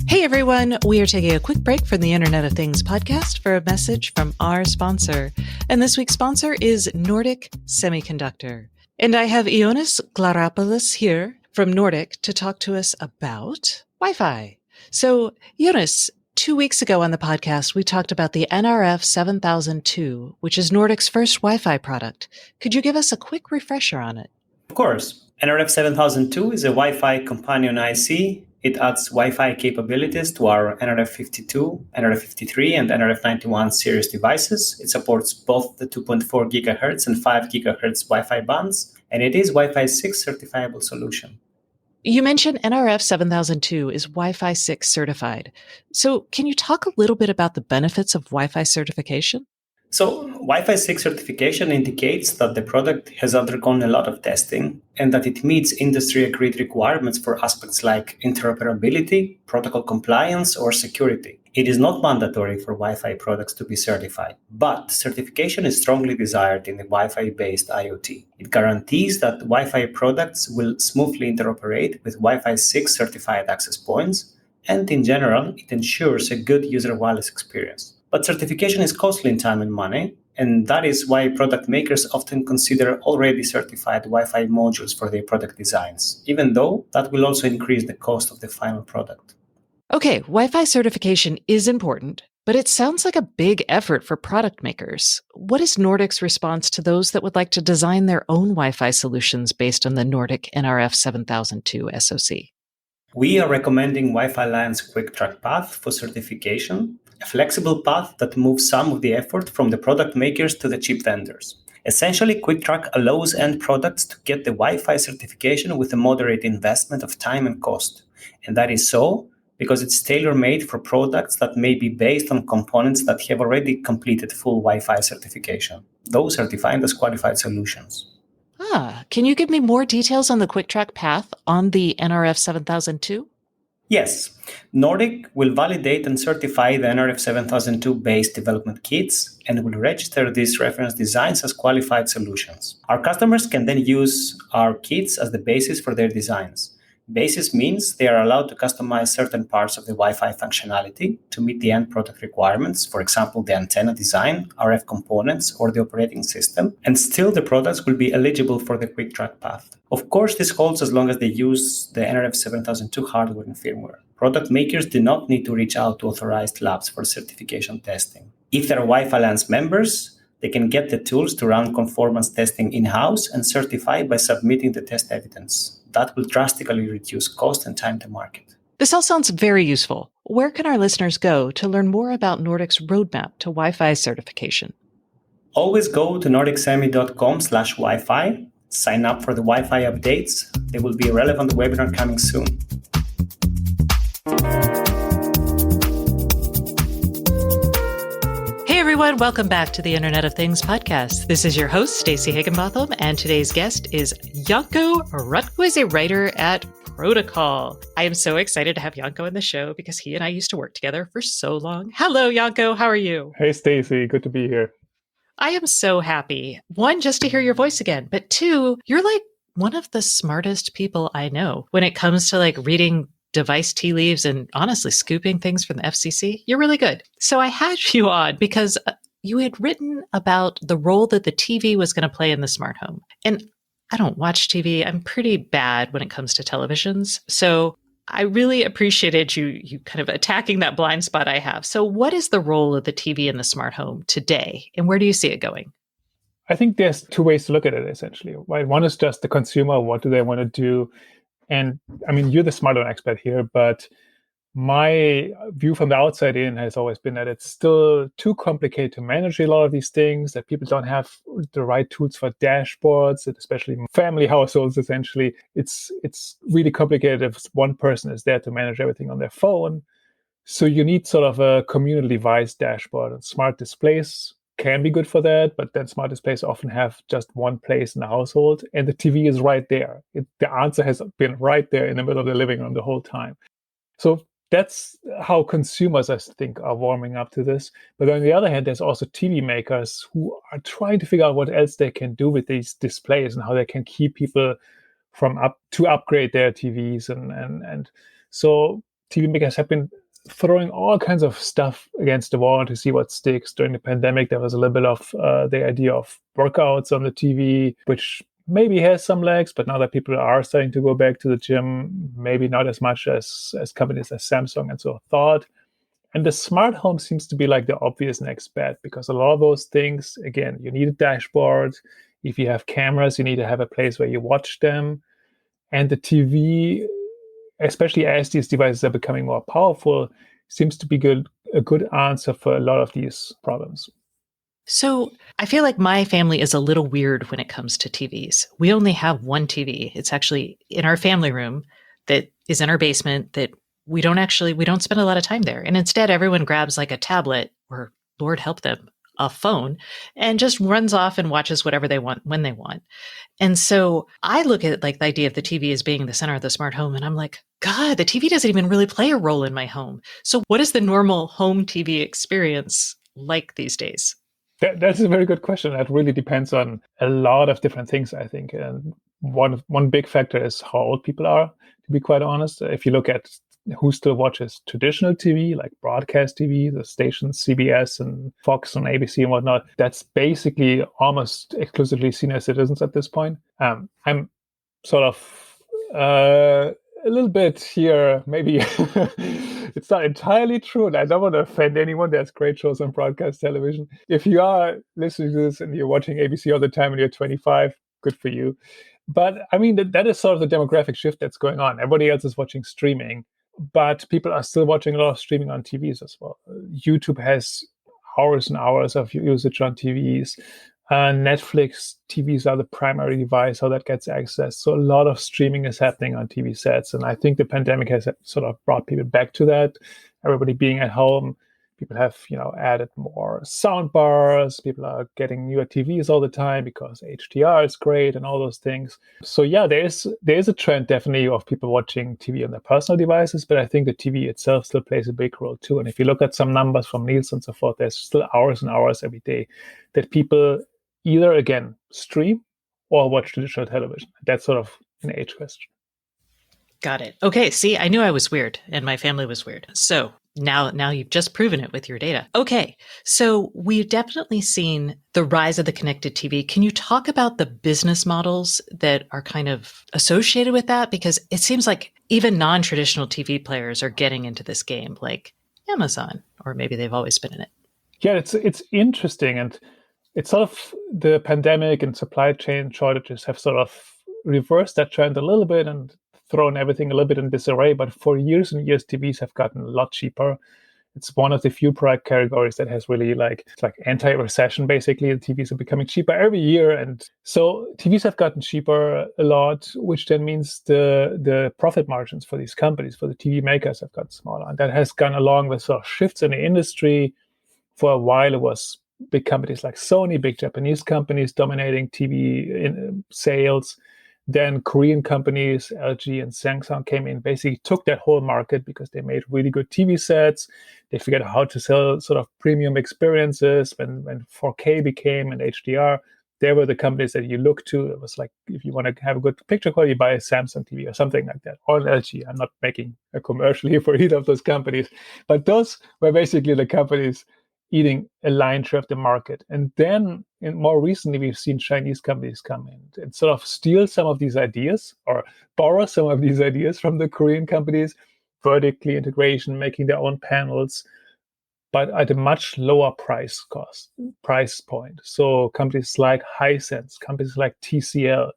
Speaker 1: Hey everyone, we are taking a quick break from the Internet of Things podcast for a message from our sponsor. And this week's sponsor is Nordic Semiconductor. And I have Ioannis Glaropoulos here from Nordic to talk to us about Wi-Fi. So Ioannis, 2 weeks ago on the podcast, we talked about the NRF 7002, which is Nordic's first Wi-Fi product. Could you give us a quick refresher on it?
Speaker 4: Of course. NRF 7002 is a Wi-Fi companion IC. It adds Wi-Fi capabilities to our NRF 52, NRF 53, and NRF 91 series devices. It supports both the 2.4 GHz and 5 GHz Wi-Fi bands, and it is Wi-Fi 6 certifiable solution.
Speaker 1: You mentioned NRF 7002 is Wi-Fi 6 certified. So can you talk a little bit about the benefits of Wi-Fi certification?
Speaker 4: So Wi-Fi 6 certification indicates that the product has undergone a lot of testing and that it meets industry-agreed requirements for aspects like interoperability, protocol compliance, or security. It is not mandatory for Wi-Fi products to be certified, but certification is strongly desired in the Wi-Fi-based IoT. It guarantees that Wi-Fi products will smoothly interoperate with Wi-Fi 6 certified access points, and in general, it ensures a good user wireless experience. But certification is costly in time and money, and that is why product makers often consider already certified Wi-Fi modules for their product designs, even though that will also increase the cost of the final product.
Speaker 1: Okay, Wi-Fi certification is important, but it sounds like a big effort for product makers. What is Nordic's response to those that would like to design their own Wi-Fi solutions based on the Nordic NRF 7002 SoC?
Speaker 4: We are recommending Wi-Fi Alliance Quick Track Path for certification, a flexible path that moves some of the effort from the product makers to the chip vendors. Essentially, Quick Track allows end products to get the Wi-Fi certification with a moderate investment of time and cost. And that is so because it's tailor-made for products that may be based on components that have already completed full Wi-Fi certification. Those are defined as qualified solutions.
Speaker 1: Can you give me more details on the Quick Track path on the NRF 7002?
Speaker 4: Yes, Nordic will validate and certify the NRF 7002 based development kits and will register these reference designs as qualified solutions. Our customers can then use our kits as the basis for their designs. Basis means they are allowed to customize certain parts of the Wi-Fi functionality to meet the end product requirements, for example, the antenna design, RF components, or the operating system, and still the products will be eligible for the Quick Track path. Of course, this holds as long as they use the NRF 7002 hardware and firmware. Product makers do not need to reach out to authorized labs for certification testing. If they're Wi-Fi Alliance members, they can get the tools to run conformance testing in-house and certify by submitting the test evidence. That will drastically reduce cost and time to market.
Speaker 1: This all sounds very useful. Where can our listeners go to learn more about Nordic's roadmap to Wi-Fi certification?
Speaker 4: Always go to nordicsemi.com/Wi-Fi. Sign up for the Wi-Fi updates. There will be a relevant webinar coming soon.
Speaker 1: Hey everyone, welcome back to the Internet of Things podcast. This is your host, Stacey Higginbotham, and today's guest is Janko Rutgers, a writer at protocol. I am so excited to have Yanko in the show because he and I used to work together for so long. Hello, Yanko. How are you?
Speaker 5: Hey, Stacy. Good to be here.
Speaker 1: I am so happy. One, just to hear your voice again, but two, you're like one of the smartest people I know when it comes to like reading device tea leaves and honestly scooping things from the FCC. You're really good. So I had you on because you had written about the role that the TV was going to play in the smart home. And I don't watch TV. I'm pretty bad when it comes to televisions. So I really appreciated you kind of attacking that blind spot I have. So what is the role of the TV in the smart home today? And where do you see it going?
Speaker 5: I think there's two ways to look at it, essentially. Right? One is just the consumer. What do they want to do? And I mean, you're the smart home expert here, but my view from the outside in has always been that it's still too complicated to manage a lot of these things, that people don't have the right tools for dashboards, especially family households, essentially. It's really complicated if one person is there to manage everything on their phone. So you need sort of a communal device dashboard, and smart displays can be good for that, but then smart displays often have just one place in the household, and the TV is right there. The answer has been right there in the middle of the living room the whole time. So that's how consumers, I think, are warming up to this. But on the other hand, there's also TV makers who are trying to figure out what else they can do with these displays and how they can keep people from upgrade their TVs. And so TV makers have been throwing all kinds of stuff against the wall to see what sticks. During the pandemic, there was a little bit of the idea of workouts on the TV, which maybe has some legs, but now that people are starting to go back to the gym, maybe not as much as companies as Samsung and so thought. And the smart home seems to be like the obvious next bet, because a lot of those things, again, you need a dashboard. If you have cameras, you need to have a place where you watch them. And the TV, especially as these devices are becoming more powerful, seems to be a good answer for a lot of these problems.
Speaker 1: So I feel like my family is a little weird when it comes to TVs. We only have one TV. It's actually in our family room that is in our basement that we don't spend a lot of time there. And instead, everyone grabs like a tablet or, Lord help them, a phone, and just runs off and watches whatever they want when they want. And so I look at like the idea of the TV as being the center of the smart home, and I'm like, God, the TV doesn't even really play a role in my home. So what is the normal home TV experience like these days?
Speaker 5: That's a very good question. That really depends on a lot of different things, I think. And one big factor is how old people are, to be quite honest. If you look at who still watches traditional TV, like broadcast TV, the stations CBS and Fox and ABC and whatnot, that's basically almost exclusively senior citizens at this point. I'm sort of a little bit here, maybe it's not entirely true, and I don't want to offend anyone. There's great shows on broadcast television. If you are listening to this and you're watching ABC all the time and you're 25, good for you. But I mean, that is sort of the demographic shift that's going on. Everybody else is watching streaming, but people are still watching a lot of streaming on TVs as well. YouTube has hours and hours of usage on TVs. Netflix TVs are the primary device, how that gets accessed. So a lot of streaming is happening on TV sets. And I think the pandemic has sort of brought people back to that. Everybody being at home, people have, added more sound bars. People are getting newer TVs all the time because HDR is great and all those things. So yeah, there is a trend definitely of people watching TV on their personal devices, but I think the TV itself still plays a big role too. And if you look at some numbers from Nielsen and so forth, there's still hours and hours every day that people either, again, stream or watch traditional television. That's sort of an age question.
Speaker 1: Got it. Okay. See, I knew I was weird and my family was weird. So now you've just proven it with your data. Okay. So we've definitely seen the rise of the connected TV. Can you talk about the business models that are kind of associated with that? Because it seems like even non-traditional TV players are getting into this game, like Amazon, or maybe they've always been in it.
Speaker 5: Yeah, it's interesting. And it's sort of the pandemic and supply chain shortages have sort of reversed that trend a little bit and thrown everything a little bit in disarray. But for years and years, TVs have gotten a lot cheaper. It's one of the few product categories that has really it's like anti-recession, basically. The TVs are becoming cheaper every year. And so TVs have gotten cheaper a lot, which then means the profit margins for these companies, for the TV makers, have gotten smaller. And that has gone along with sort of shifts in the industry. For a while, it was big companies like Sony, big Japanese companies dominating TV sales. Then Korean companies, LG and Samsung, came in, basically took that whole market because they made really good TV sets. They figured out how to sell sort of premium experiences. When 4K became an HDR, they were the companies that you look to. It was like, if you want to have a good picture quality, buy a Samsung TV or something like that, or an LG. I'm not making a commercial here for either of those companies, but those were basically the companies eating a lion's share of the market. And then more recently, we've seen Chinese companies come in and sort of steal some of these ideas or borrow some of these ideas from the Korean companies, vertically integration, making their own panels, but at a much lower price point. So companies like Hisense, companies like TCL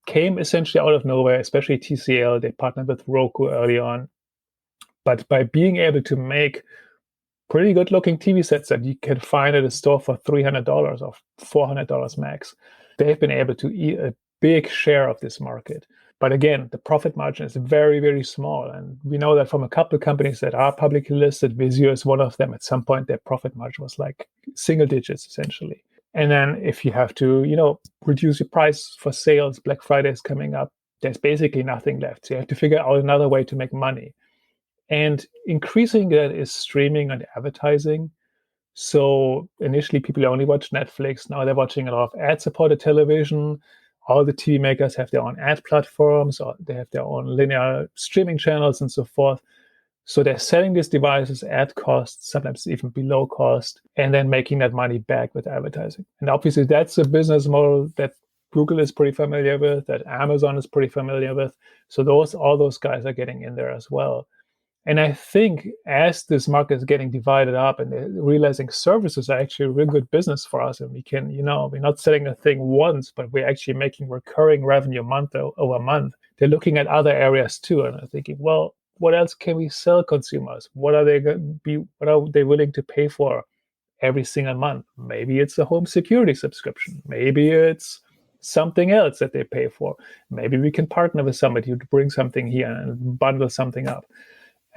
Speaker 5: came essentially out of nowhere, especially TCL. They partnered with Roku early on. But by being able to make pretty good looking TV sets that you can find at a store for $300 or $400 max, they've been able to eat a big share of this market. But again, the profit margin is very, very small. And we know that from a couple of companies that are publicly listed, Vizio is one of them. At some point, their profit margin was like single digits, essentially. And then if you have to, reduce your price for sales, Black Friday is coming up, there's basically nothing left. So you have to figure out another way to make money. And increasing that is streaming and advertising. So initially, people only watch Netflix. Now they're watching a lot of ad-supported television. All the TV makers have their own ad platforms, or they have their own linear streaming channels and so forth. So they're selling these devices at cost, sometimes even below cost, and then making that money back with advertising. And obviously, that's a business model that Google is pretty familiar with, that Amazon is pretty familiar with. So all those guys are getting in there as well. And I think as this market is getting divided up and they're realizing services are actually a real good business for us, and we can, we're not selling a thing once, but we're actually making recurring revenue month over month. They're looking at other areas too, and they're thinking, well, what else can we sell consumers? What are they willing to pay for every single month? Maybe it's a home security subscription. Maybe it's something else that they pay for. Maybe we can partner with somebody to bring something here and bundle something up.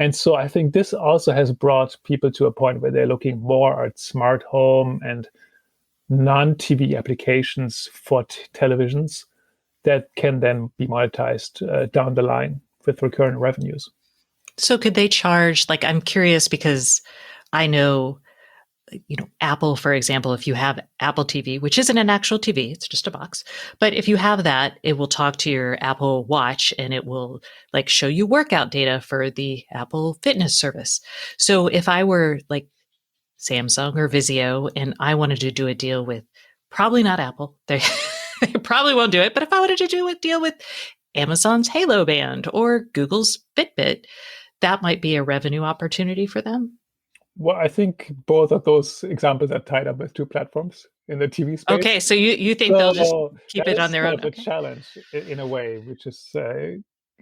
Speaker 5: And so I think this also has brought people to a point where they're looking more at smart home and non-TV applications for televisions that can then be monetized down the line with recurring revenues.
Speaker 1: So could they charge, I'm curious because I know, Apple, for example, if you have Apple TV, which isn't an actual TV, it's just a box. But if you have that, it will talk to your Apple Watch and it will show you workout data for the Apple Fitness service. So if I were Samsung or Vizio and I wanted to do a deal with, probably not Apple, they probably won't do it. But if I wanted to do a deal with Amazon's Halo Band or Google's Fitbit, that might be a revenue opportunity for them.
Speaker 5: Well, I think both of those examples are tied up with two platforms in the TV space.
Speaker 1: Okay, so you think they'll just keep it on their own?
Speaker 5: That's a challenge in a way, which is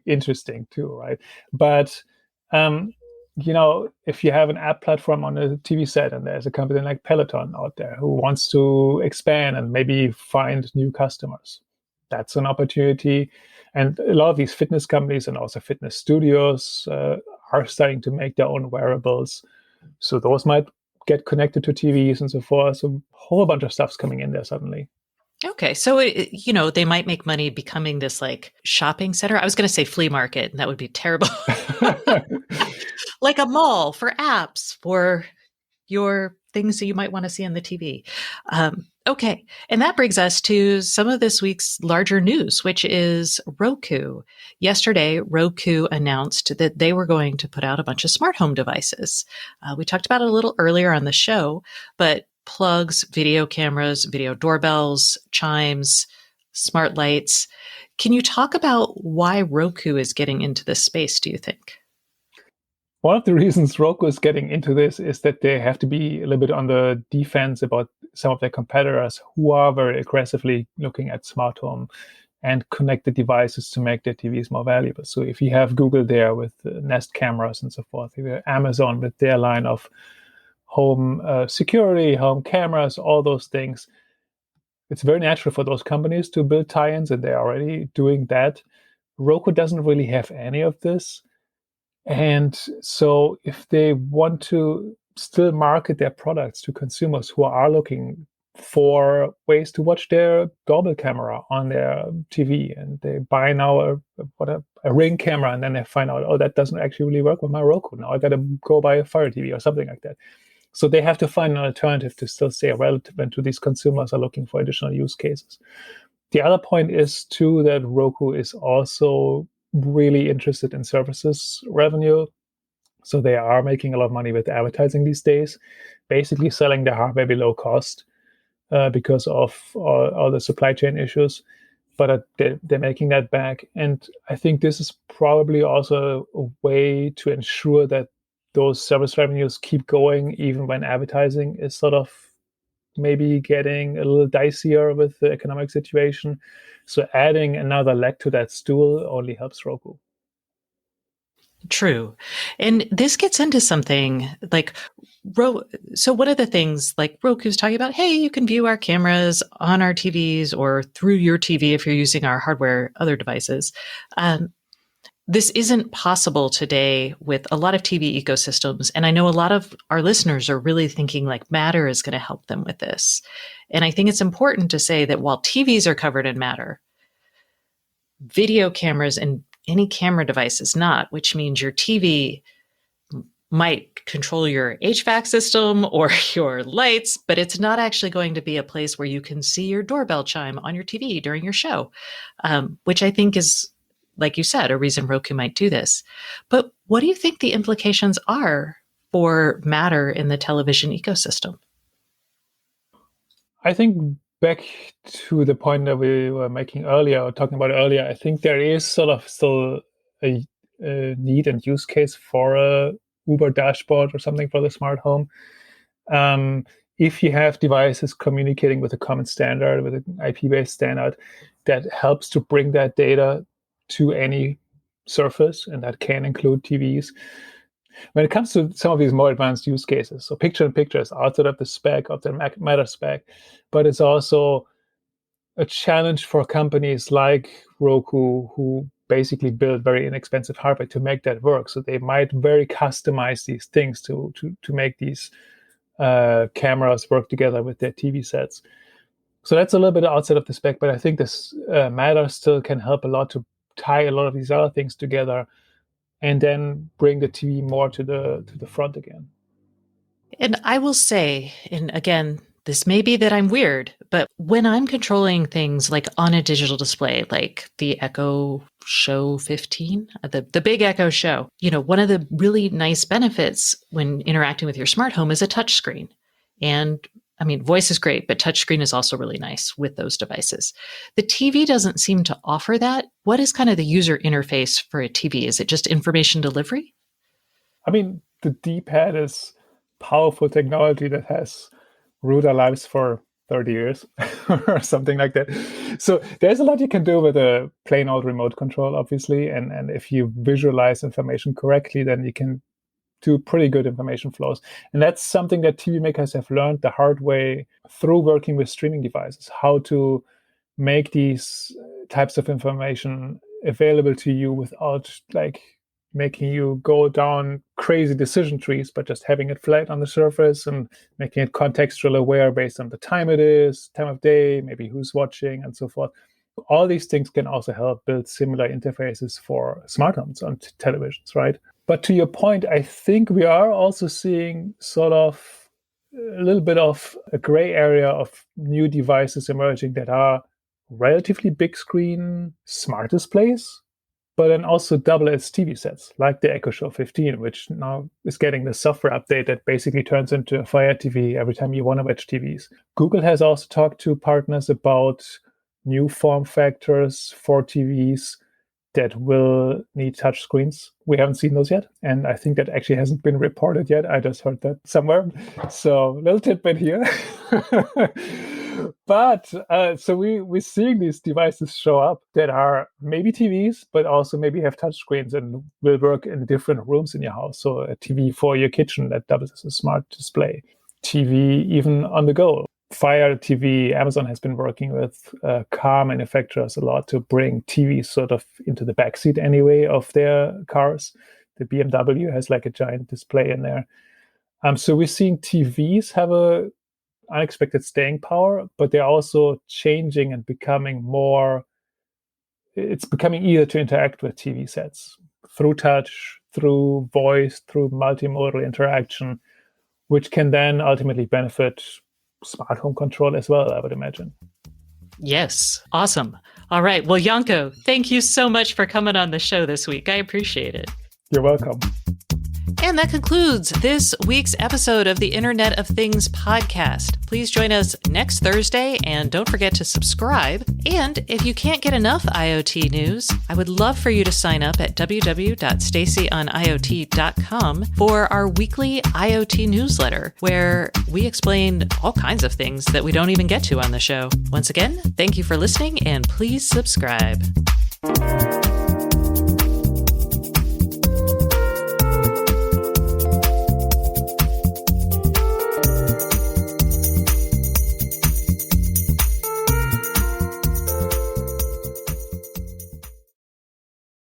Speaker 5: interesting too, right? But if you have an app platform on a TV set and there's a company like Peloton out there who wants to expand and maybe find new customers, that's an opportunity. And a lot of these fitness companies and also fitness studios are starting to make their own wearables. So those might get connected to TVs and so forth. So a whole bunch of stuff's coming in there suddenly.
Speaker 1: Okay. So, they might make money becoming this shopping center. I was going to say flea market, and that would be terrible. Like a mall for apps, for your things that you might want to see on the TV. Okay. And that brings us to some of this week's larger news, which is Roku. Yesterday, Roku announced that they were going to put out a bunch of smart home devices. We talked about it a little earlier on the show, but plugs, video cameras, video doorbells, chimes, smart lights. Can you talk about why Roku is getting into this space, do you think?
Speaker 5: One of the reasons Roku is getting into this is that they have to be a little bit on the defense about some of their competitors who are very aggressively looking at smart home and connected devices to make their TVs more valuable. So if you have Google there with Nest cameras and so forth, if you have Amazon with their line of home security, home cameras, all those things, it's very natural for those companies to build tie-ins, and they're already doing that. Roku doesn't really have any of this. And so if they want to still market their products to consumers who are looking for ways to watch their doorbell camera on their TV, and they buy now a Ring camera, and then they find out, oh, that doesn't actually really work with my Roku. Now I got to go buy a Fire TV or something like that. So they have to find an alternative to still stay relevant to these consumers are looking for additional use cases. The other point is too that Roku is also really interested in services revenue. So they are making a lot of money with advertising these days, basically selling their hardware below cost because of all the supply chain issues. But they're making that back. And I think this is probably also a way to ensure that those service revenues keep going even when advertising is sort of maybe getting a little dicier with the economic situation. So adding another leg to that stool only helps Roku.
Speaker 1: True. And this gets into something like, so one of the things like Roku's talking about, hey, you can view our cameras on our TVs or through your TV if you're using our hardware, other devices. This isn't possible today with a lot of TV ecosystems. And I know a lot of our listeners are really thinking like Matter is going to help them with this. And I think it's important to say that while TVs are covered in Matter, video cameras and any camera device is not, which means your TV might control your HVAC system or your lights, but it's not actually going to be a place where you can see your doorbell chime on your TV during your show, which I think is, like you said, a reason Roku might do this. But what do you think the implications are for Matter in the television ecosystem?
Speaker 5: I think back to the point that we were making earlier, or talking about earlier, I think there is sort of still a need and use case for a Uber dashboard or something for the smart home. If you have devices communicating with a common standard, with an IP-based standard, that helps to bring that data to any surface, and that can include TVs. When it comes to some of these more advanced use cases, so picture-in-picture is outside of the spec, of the Matter spec, but it's also a challenge for companies like Roku who basically build very inexpensive hardware to make that work. So they might very customize these things to make these cameras work together with their TV sets. So that's a little bit outside of the spec, but I think this Matter still can help a lot to tie a lot of these other things together and then bring the TV more to the front again.
Speaker 1: And I will say, and again, this may be that I'm weird, but when I'm controlling things like on a digital display, like the Echo Show 15, the big Echo Show, one of the really nice benefits when interacting with your smart home is a touch screen. And I mean, voice is great, but touchscreen is also really nice with those devices. The TV doesn't seem to offer that. What is kind of the user interface for a TV? Is it just information delivery?
Speaker 5: I mean, the D-pad is powerful technology that has ruled our lives for 30 years or something like that. So there's a lot you can do with a plain old remote control, obviously. And if you visualize information correctly, then you can do pretty good information flows. And that's something that TV makers have learned the hard way through working with streaming devices, how to make these types of information available to you without like making you go down crazy decision trees, but just having it flat on the surface and making it contextual aware based on the time it is, time of day, maybe who's watching, and so forth. All these things can also help build similar interfaces for smart homes on televisions, right? But to your point, I think we are also seeing sort of a little bit of a gray area of new devices emerging that are relatively big screen smart displays, but then also double as TV sets, like the Echo Show 15, which now is getting the software update that basically turns into a Fire TV every time you want to watch TVs. Google has also talked to partners about new form factors for TVs that will need touch screens. We haven't seen those yet, and I think that actually hasn't been reported yet. I just heard that somewhere. So little tidbit here. But so we're seeing these devices show up that are maybe TVs, but also maybe have touch screens and will work in different rooms in your house. So a TV for your kitchen that doubles as a smart display. TV even on the go. Fire TV, Amazon has been working with car manufacturers a lot to bring TVs sort of into the backseat anyway of their cars. The BMW has like a giant display in there. So we're seeing TVs have a unexpected staying power, but they're also changing and becoming more. It's becoming easier to interact with TV sets through touch, through voice, through multimodal interaction, which can then ultimately benefit smart home control as well, I would imagine.
Speaker 1: Yes. Awesome. All right. Well, Janko, thank you so much for coming on the show this week. I appreciate it.
Speaker 5: You're welcome.
Speaker 1: And that concludes this week's episode of the Internet of Things podcast. Please join us next Thursday and don't forget to subscribe. And if you can't get enough IoT news, I would love for you to sign up at www.stacyoniot.com for our weekly IoT newsletter, where we explain all kinds of things that we don't even get to on the show. Once again, thank you for listening and please subscribe.